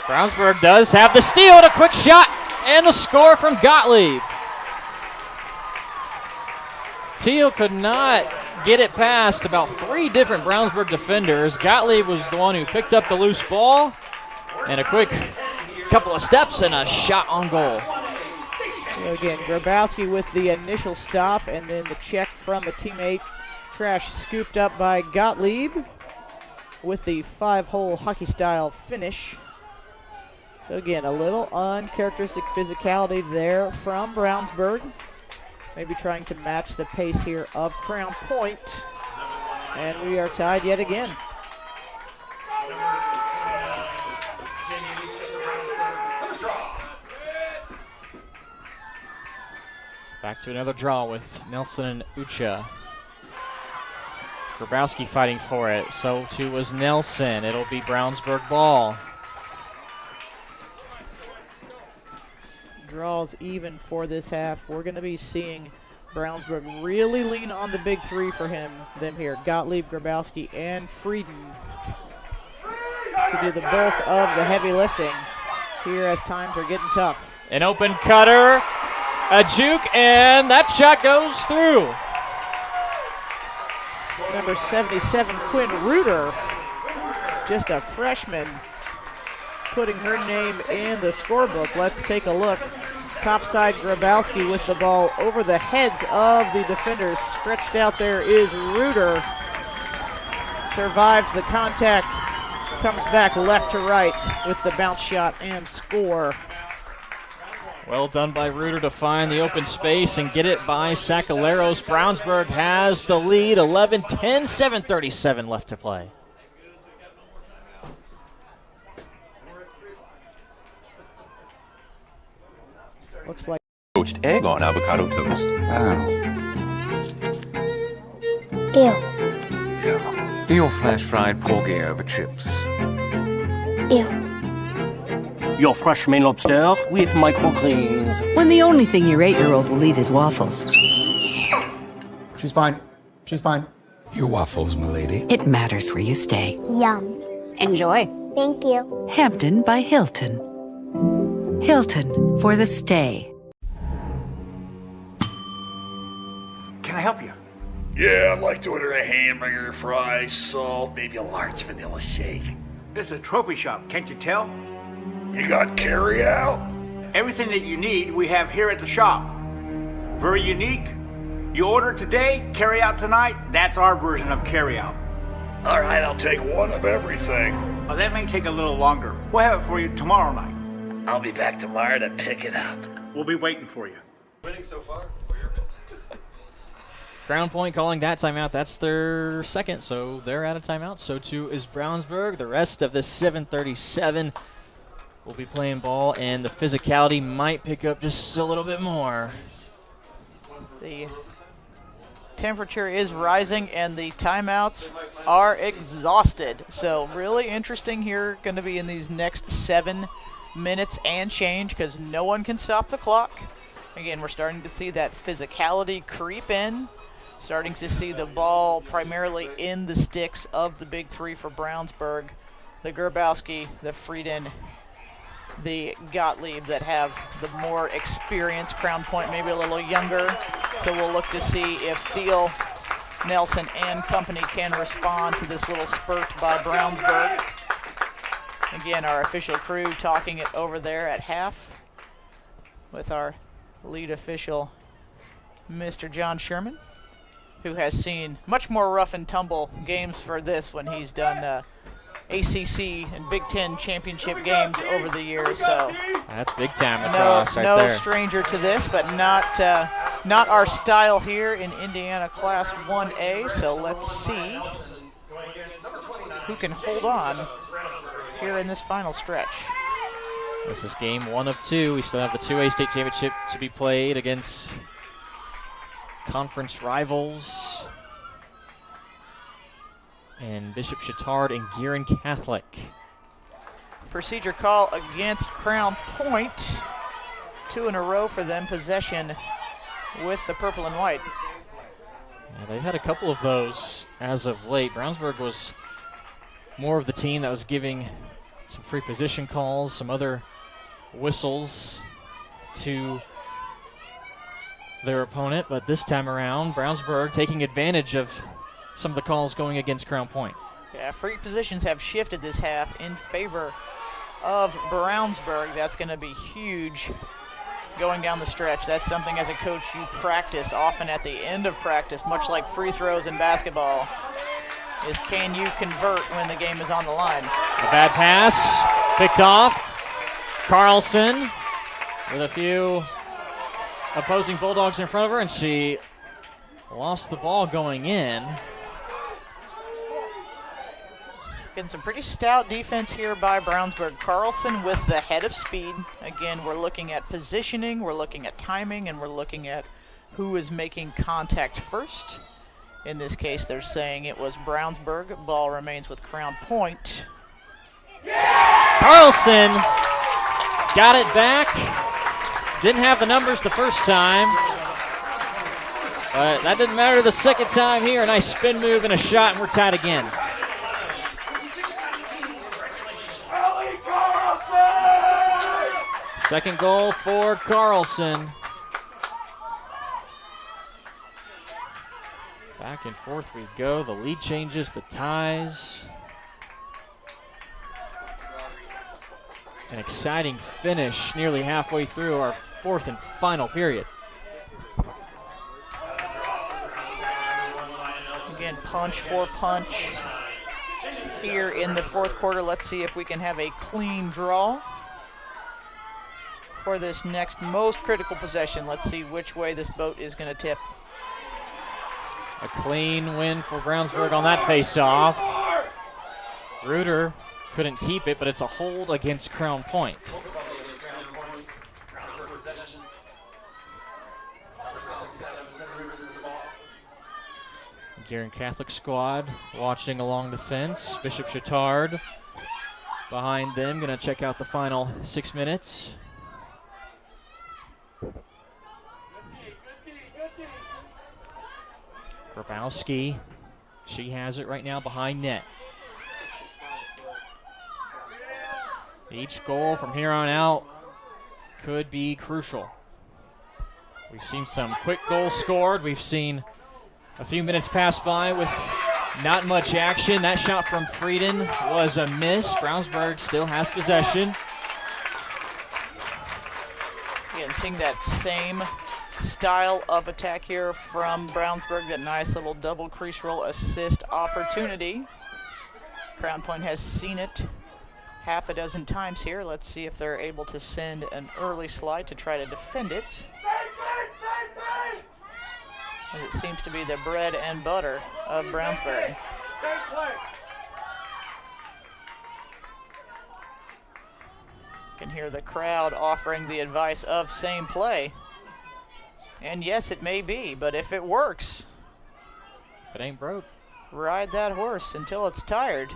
Brownsburg does have the steal and a quick shot, and the score from Gottlieb. Teal could not get it past about 3 different Brownsburg defenders. Gottlieb was the one who picked up the loose ball, and a quick couple of steps and a shot on goal. Again, Grabowski with the initial stop, and then the check from a teammate. Trash scooped up by Gottlieb with the 5-hole hockey-style finish. So again, a little uncharacteristic physicality there from Brownsburg. Maybe trying to match the pace here of Crown Point. And we are tied yet again. Back to another draw with Nelson and Ucha. Grabowski fighting for it. So too was Nelson. It'll be Brownsburg ball. Draws even for this half. We're going to be seeing Brownsburg really lean on the big 3 for them here. Gottlieb, Grabowski, and Frieden to do the bulk of the heavy lifting here as times are getting tough. An open cutter, a juke, and that shot goes through. Number 77, Quinn Reuter, just a freshman, putting her name in the scorebook. Let's take a look. Topside Grabowski with the ball over the heads of the defenders. Stretched out there is Reuter. Survives the contact. Comes back left to right with the bounce shot and score. Well done by Reuter to find the open space and get it by Sacaleros. Brownsburg has the lead, 11-10, 7:37 left to play. Looks like Poached egg on avocado toast. Ew. Your flash fried porgy over chips. Ew. Your fresh Maine lobster with microgreens. When the only thing your 8-year-old will eat is waffles. She's fine. She's fine. Your waffles, milady. It matters where you stay. Yum. Enjoy. Thank you. Hampton by Hilton. Hilton for the stay. Can I help you? Yeah, I'd like to order a hamburger, fries, salt, maybe a large vanilla shake. This is a trophy shop, can't you tell? You got carry out? Everything that you need, we have here at the shop. Very unique. You order today, carry out tonight. That's our version of carry out. All right, I'll take one of everything. Oh, that may take a little longer. We'll have it for you tomorrow night. I'll be back tomorrow to pick it up. We'll be waiting for you. Winning so far? Crown Point calling that timeout. That's their second, so they're out of timeout. So too is Brownsburg. The rest of the 7:37 will be playing ball, and the physicality might pick up just a little bit more. the temperature is rising and the timeouts are exhausted. So really interesting here, going to be in these next 7 minutes and change because no one can stop the clock. Again, we're starting to see that physicality creep in, starting to see the ball primarily in the sticks of the big three for Brownsburg, the Grabowski, the Frieden, the Gottlieb that have the more experience. Crown Point maybe a little younger, so we'll look to see if Thiel, Nelson, and company can respond to this little spurt by Brownsburg. Again, our official crew talking it over there at half with our lead official, Mr. John Sherman, who has seen much more rough and tumble games for this when he's done ACC and Big Ten championship games over the years. So that's big time lacrosse right no there. Stranger to this, but not our style here in Indiana Class 1A. So let's see who can hold on here in this final stretch. This is game 1 of 2. We still have the 2A state championship to be played against conference rivals and Bishop Chittard and Gearin Catholic. Procedure call against Crown Point. 2 in a row for them, possession with the purple and white. Yeah, they've had a couple of those as of late. Brownsburg was more of the team that was giving some free position calls, some other whistles to their opponent, but this time around, Brownsburg taking advantage of some of the calls going against Crown Point. Yeah, free positions have shifted this half in favor of Brownsburg. That's going to be huge going down the stretch. That's something as a coach you practice often at the end of practice, much like free throws in basketball, is can you convert when the game is on the line? A bad pass, picked off. Carlson with a few opposing Bulldogs in front of her, and she lost the ball going in. Getting some pretty stout defense here by Brownsburg. Carlson with the head of speed. Again, we're looking at positioning, we're looking at timing, and we're looking at who is making contact first. In this case, they're saying it was Brownsburg. Ball remains with Crown Point. Carlson got it back. Didn't have the numbers the first time, but that didn't matter the second time here. A nice spin move and a shot, and we're tied again. Second goal for Carlson. Back and forth we go. The lead changes, the ties. An exciting finish nearly halfway through our fourth and final period. Again, punch for punch here in the fourth quarter. Let's see if we can have a clean draw for this next most critical possession. Let's see which way this boat is going to tip. A clean win for Brownsburg on that face-off. Reuter couldn't keep it, but it's a hold against Crown Point. Deering Catholic squad watching along the fence. Bishop Chittard behind them, going to check out the final 6 minutes. Grabowski, she has it right now behind net. Each goal from here on out could be crucial. We've seen some quick goals scored. We've seen a few minutes pass by with not much action. That shot from Frieden was a miss. Brownsburg still has possession. Again, seeing that same style of attack here from Brownsburg, that nice little double crease roll assist opportunity. Crown Point has seen it half a dozen times here. Let's see if they're able to send an early slide to try to defend it. As it seems to be the bread and butter of Brownsburg. You can hear the crowd offering the advice of same play. And yes, it may be, but if it works, if it ain't broke, ride that horse until it's tired.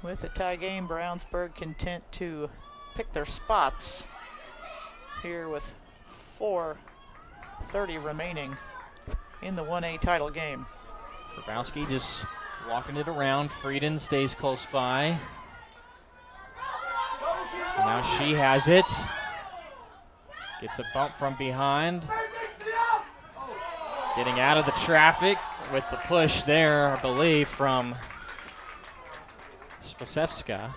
With the tie game, Brownsburg content to pick their spots here with 4:30 remaining in the 1A title game. Grabowski just walking it around. Frieden stays close by. And now she has it. Gets a bump from behind. Getting out of the traffic with the push there, I believe, from Spasevska.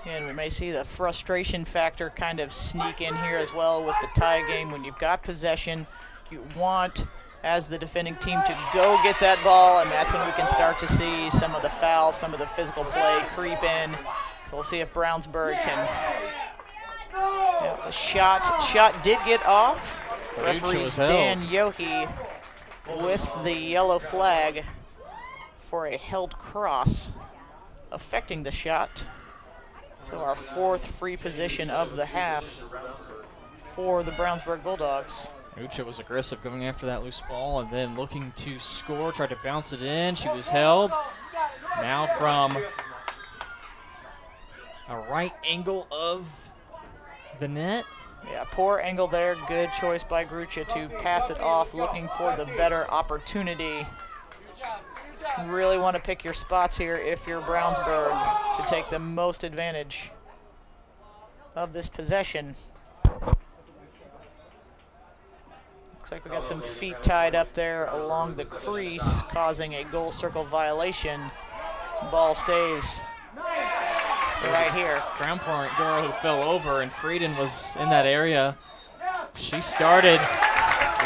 And we may see the frustration factor kind of sneak in here as well with the tie game. When you've got possession, you want, as the defending team, to go get that ball, and that's when we can start to see some of the fouls, some of the physical play creep in. We'll see if Brownsburg can. Yeah, the shot did get off. Referee Dan Yohe with the yellow flag for a held cross affecting the shot. So our fourth free position of the half for the Brownsburg Bulldogs. Ucha was aggressive going after that loose ball and then looking to score, tried to bounce it in. She was held. Now from a right angle of the net. Yeah, poor angle there. Good choice by Grucha to pass it off, looking for the better opportunity. You really want to pick your spots here if you're Brownsburg to take the most advantage of this possession. Looks like we got some feet tied up there along the crease, causing a goal circle violation. Ball stays right here. Crown Point girl who fell over, and Frieden was in that area. She started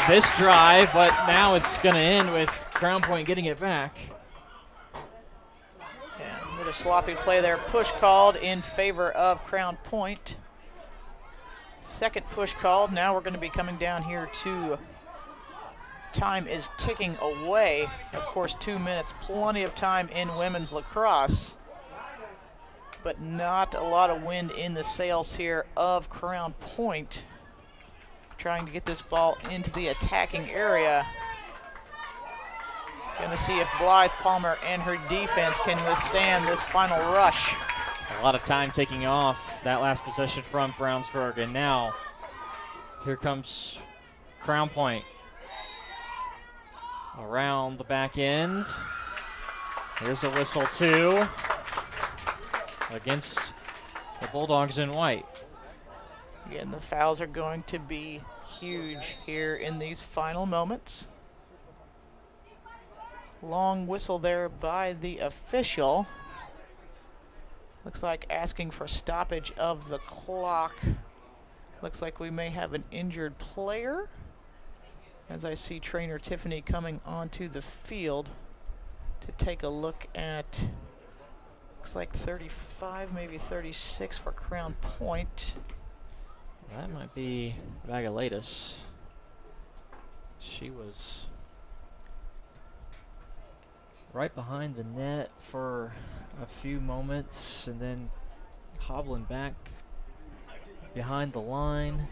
this drive, but now it's going to end with Crown Point getting it back. Yeah, a bit of sloppy play there. Push called in favor of Crown Point. Second push called. Now we're going to be coming down here to time is ticking away. Of course, 2 minutes, plenty of time in women's lacrosse, but not a lot of wind in the sails here of Crown Point. Trying to get this ball into the attacking area. Going to see if Blythe Palmer and her defense can withstand this final rush. A lot of time taking off that last possession from Brownsburg, and now here comes Crown Point. Around the back end. Here's a whistle too against the Bulldogs in white. Again, the fouls are going to be huge here in these final moments. Long whistle there by the official. Looks like asking for stoppage of the clock. Looks like we may have an injured player, as I see trainer Tiffany coming onto the field to take a look at, looks like 35, maybe 36 for Crown Point. That might be Vagalatis. She was right behind the net for a few moments and then hobbling back behind the line.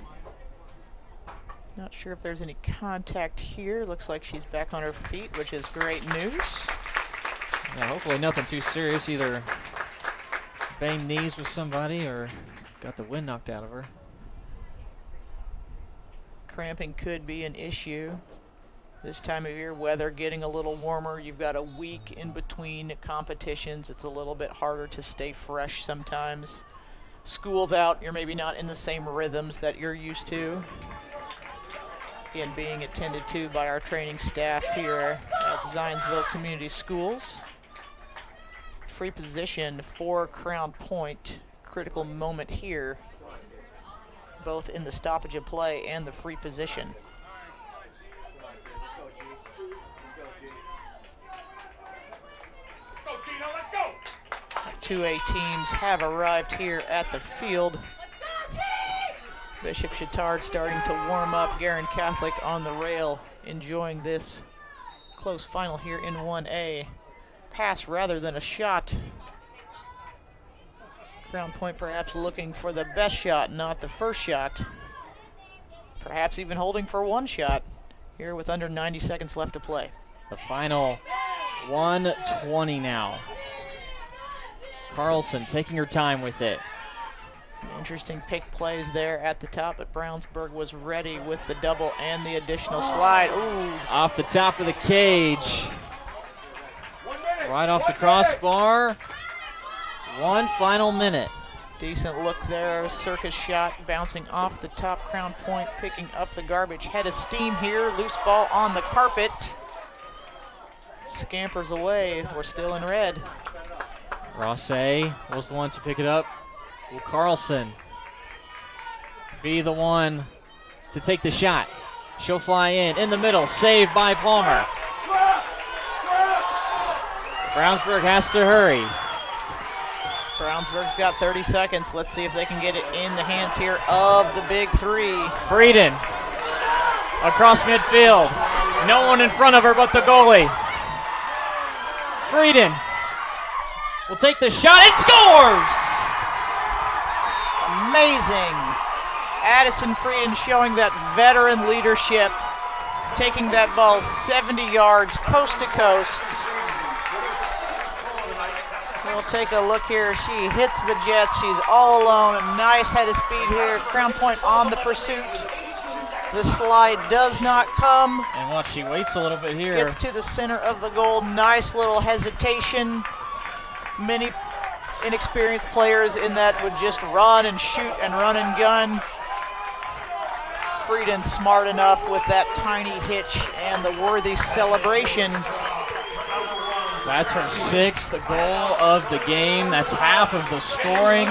Not sure if there's any contact here. Looks like she's back on her feet, which is great news. Yeah, hopefully nothing too serious. Either banged knees with somebody or got the wind knocked out of her. Cramping could be an issue. This time of year, weather getting a little warmer. You've got a week in between competitions. It's a little bit harder to stay fresh sometimes. School's out. You're maybe not in the same rhythms that you're used to. Again, being attended to by our training staff here at Zionsville Community Schools. Free position for Crown Point. Critical moment here, both in the stoppage of play and the free position. Two 2A teams have arrived here at the field. Bishop Chittard starting to warm up. Guerin Catholic on the rail, enjoying this close final here in 1A. Pass rather than a shot. Crown Point perhaps looking for the best shot, not the first shot. Perhaps even holding for one shot here with under 90 seconds left to play. The final 1:20 now. Carlson taking her time with it. Some interesting pick plays there at the top, but Brownsburg was ready with the double and the additional slide. Ooh. Off the top of the cage. Right off the crossbar. One final minute. Decent look there, circus shot bouncing off the top. Crown Point picking up the garbage. Head of steam here, loose ball on the carpet. Scampers away, we're still in red. Rosse was the one to pick it up. Will Carlson be the one to take the shot? She'll fly in the middle, saved by Palmer. Brownsburg has to hurry. Brownsburg's got 30 seconds. Let's see if they can get it in the hands here of the big three. Frieden across midfield. No one in front of her but the goalie. Frieden will take the shot and scores! Amazing. Addison Frieden showing that veteran leadership, taking that ball 70 yards coast to coast. We'll take a look here. She hits the Jets. She's all alone. A nice head of speed here. Crown Point on the pursuit. The slide does not come. And watch, she waits a little bit here. Gets to the center of the goal. Nice little hesitation. Many inexperienced players in that would just run and shoot and run and gun. Frieden smart enough with that tiny hitch and the worthy celebration. That's her sixth goal of the game. That's half of the scoring.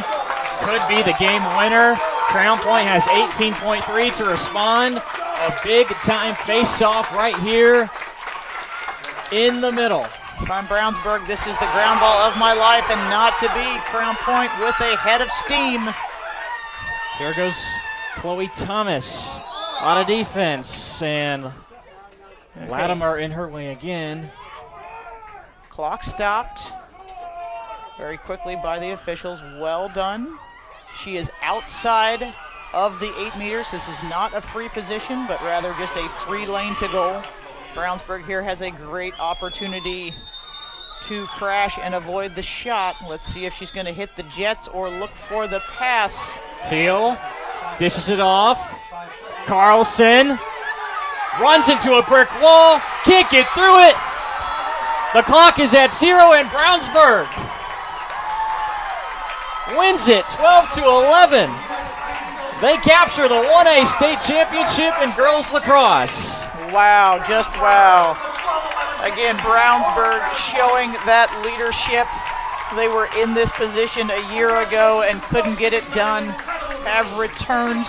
Could be the game winner. Crown Point has 18.3 to respond. A big time face-off right here in the middle. If I'm Brownsburg, this is the ground ball of my life, and not to be. Crown Point with a head of steam. Here goes Chloe Thomas. A lot of defense, and Latimer in her way again. Clock stopped very quickly by the officials. Well done. She is outside of the 8 meters. This is not a free position, but rather just a free lane to goal. Brownsburg here has a great opportunity to crash and avoid the shot. Let's see if she's going to hit the Jets or look for the pass. Teal dishes it off. Carlson runs into a brick wall. Can't get through it. The clock is at 0, and Brownsburg wins it 12-11. They capture the 1A state championship in girls lacrosse. Wow, just wow. Again, Brownsburg showing that leadership. They were in this position a year ago and couldn't get it done. Have returned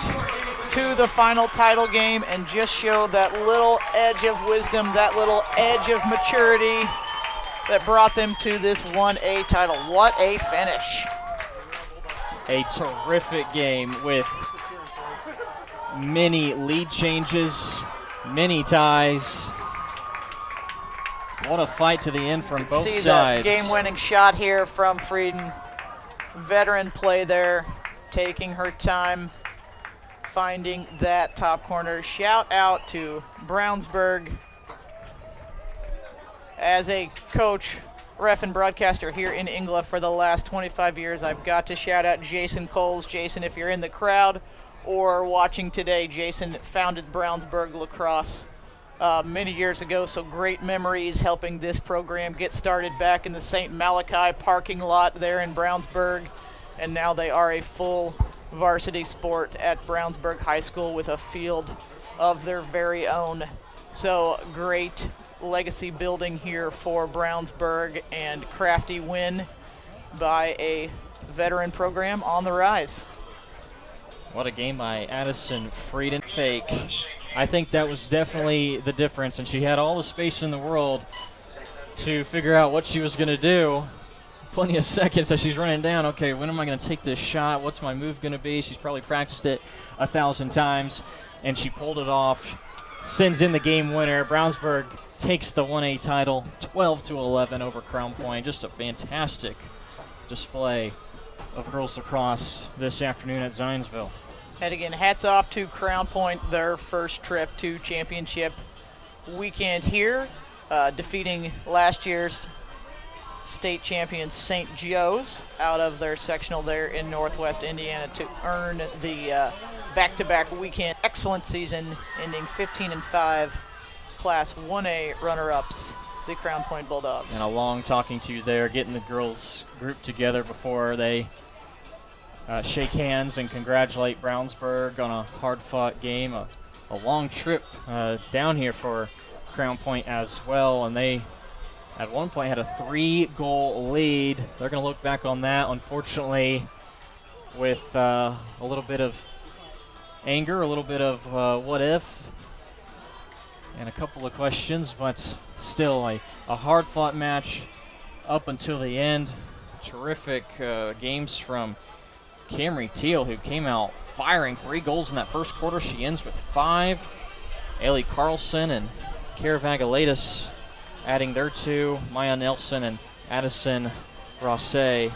to the final title game and just show that little edge of wisdom, that little edge of maturity that brought them to this 1A title. What a finish. A terrific game with many lead changes, many ties. What a fight to the end from both see sides. That game-winning shot here from Frieden. Veteran play there, taking her time, finding that top corner. Shout out to Brownsburg. As a coach, ref, and broadcaster here in Ingla for the last 25 years, I've got to shout out Jason Coles. Jason, if you're in the crowd or watching today, Jason founded Brownsburg Lacrosse many years ago, so great memories helping this program get started back in the St. Malachi parking lot there in Brownsburg, and now they are a full varsity sport at Brownsburg High School with a field of their very own. So great legacy building here for Brownsburg, and crafty win by a veteran program on the rise. What a game by Addison Frieden. Fake. I think that was definitely the difference, and she had all the space in the world to figure out what she was going to do. Plenty of seconds as she's running down. Okay, when am I going to take this shot? What's my move going to be? She's probably practiced it 1,000 times, and she pulled it off. Sends in the game winner. Brownsburg takes the 1A title 12-11 over Crown Point. Just a fantastic display of girls lacrosse this afternoon at Zionsville. And again, hats off to Crown Point, their first trip to championship weekend here, defeating last year's state champions St. Joe's out of their sectional there in Northwest Indiana to earn the back-to-back weekend excellent season, ending 15-5, Class 1A runner-ups, the Crown Point Bulldogs. And a long talking to there, getting the girls grouped together before they shake hands and congratulate Brownsburg on a hard-fought game, a long trip down here for Crown Point as well, and they at one point had a 3-goal lead. They're going to look back on that, unfortunately, with a little bit of anger, a little bit of what if, and a couple of questions, but still a hard-fought match up until the end. Terrific games from Camry Teal, who came out firing 3 goals in that first quarter. She ends with 5. Ailey Carlson and Kara Vagalatis adding their 2. Maya Nelson and Addison Rosset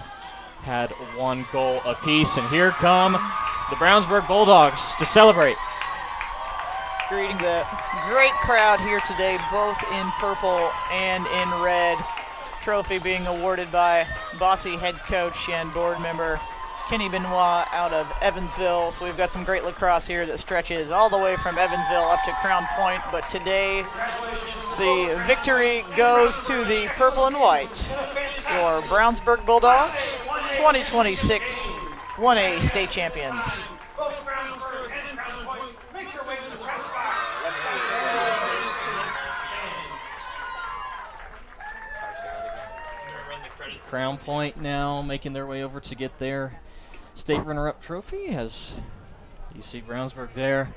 had 1 goal apiece. And here come the Brownsburg Bulldogs to celebrate. Greeting the great crowd here today, both in purple and in red. Trophy being awarded by Bossy head coach and board member Kenny Benoit out of Evansville. So we've got some great lacrosse here that stretches all the way from Evansville up to Crown Point. But today, the victory goes to the purple and white. Your Brownsburg Bulldogs, 2026 1A state champions. Crown Point now making their way over to get their state runner-up trophy, as you see Brownsburg there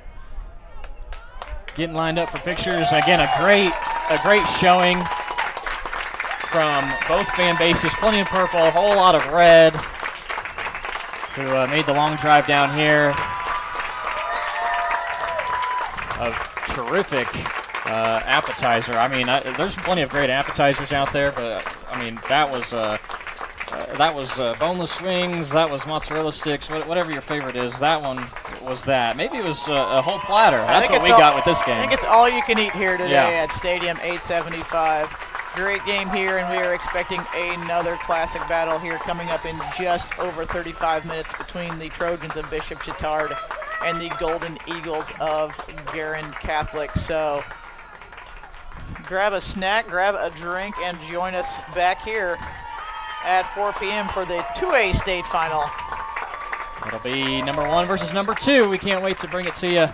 getting lined up for pictures. Again, a great showing from both fan bases. Plenty of purple, a whole lot of red, who made the long drive down here. A terrific appetizer. I mean, there's plenty of great appetizers out there, but I mean, that was boneless wings, that was mozzarella sticks, whatever your favorite is. That one was that. Maybe it was a whole platter. That's what we got with this game. I think it's all you can eat here today at Stadium 875. Great game here, and we are expecting another classic battle here coming up in just over 35 minutes between the Trojans of Bishop Chittard and the Golden Eagles of Garin Catholic. So grab a snack, grab a drink, and join us back here at 4 p.m. for the 2A state final. It'll be number 1 versus number 2. We can't wait to bring it to you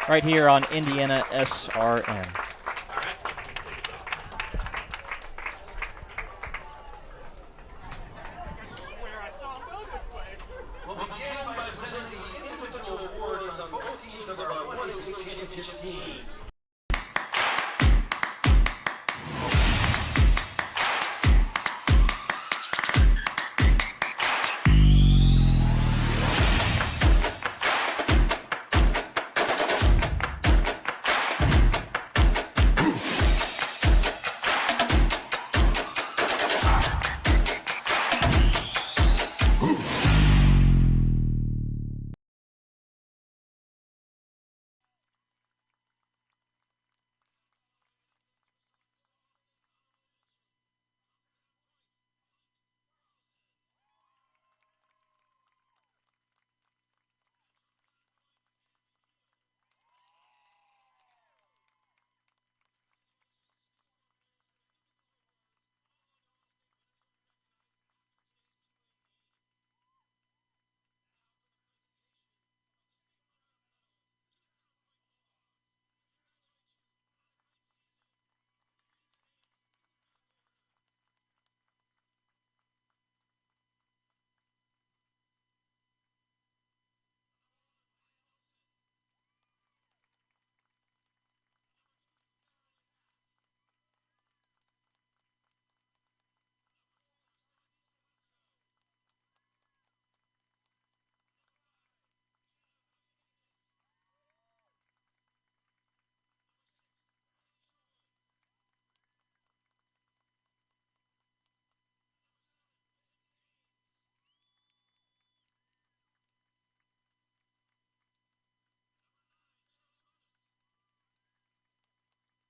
right here on IndianaSRN. We'll begin by presenting the individual awards on both teams of our 1A championship team.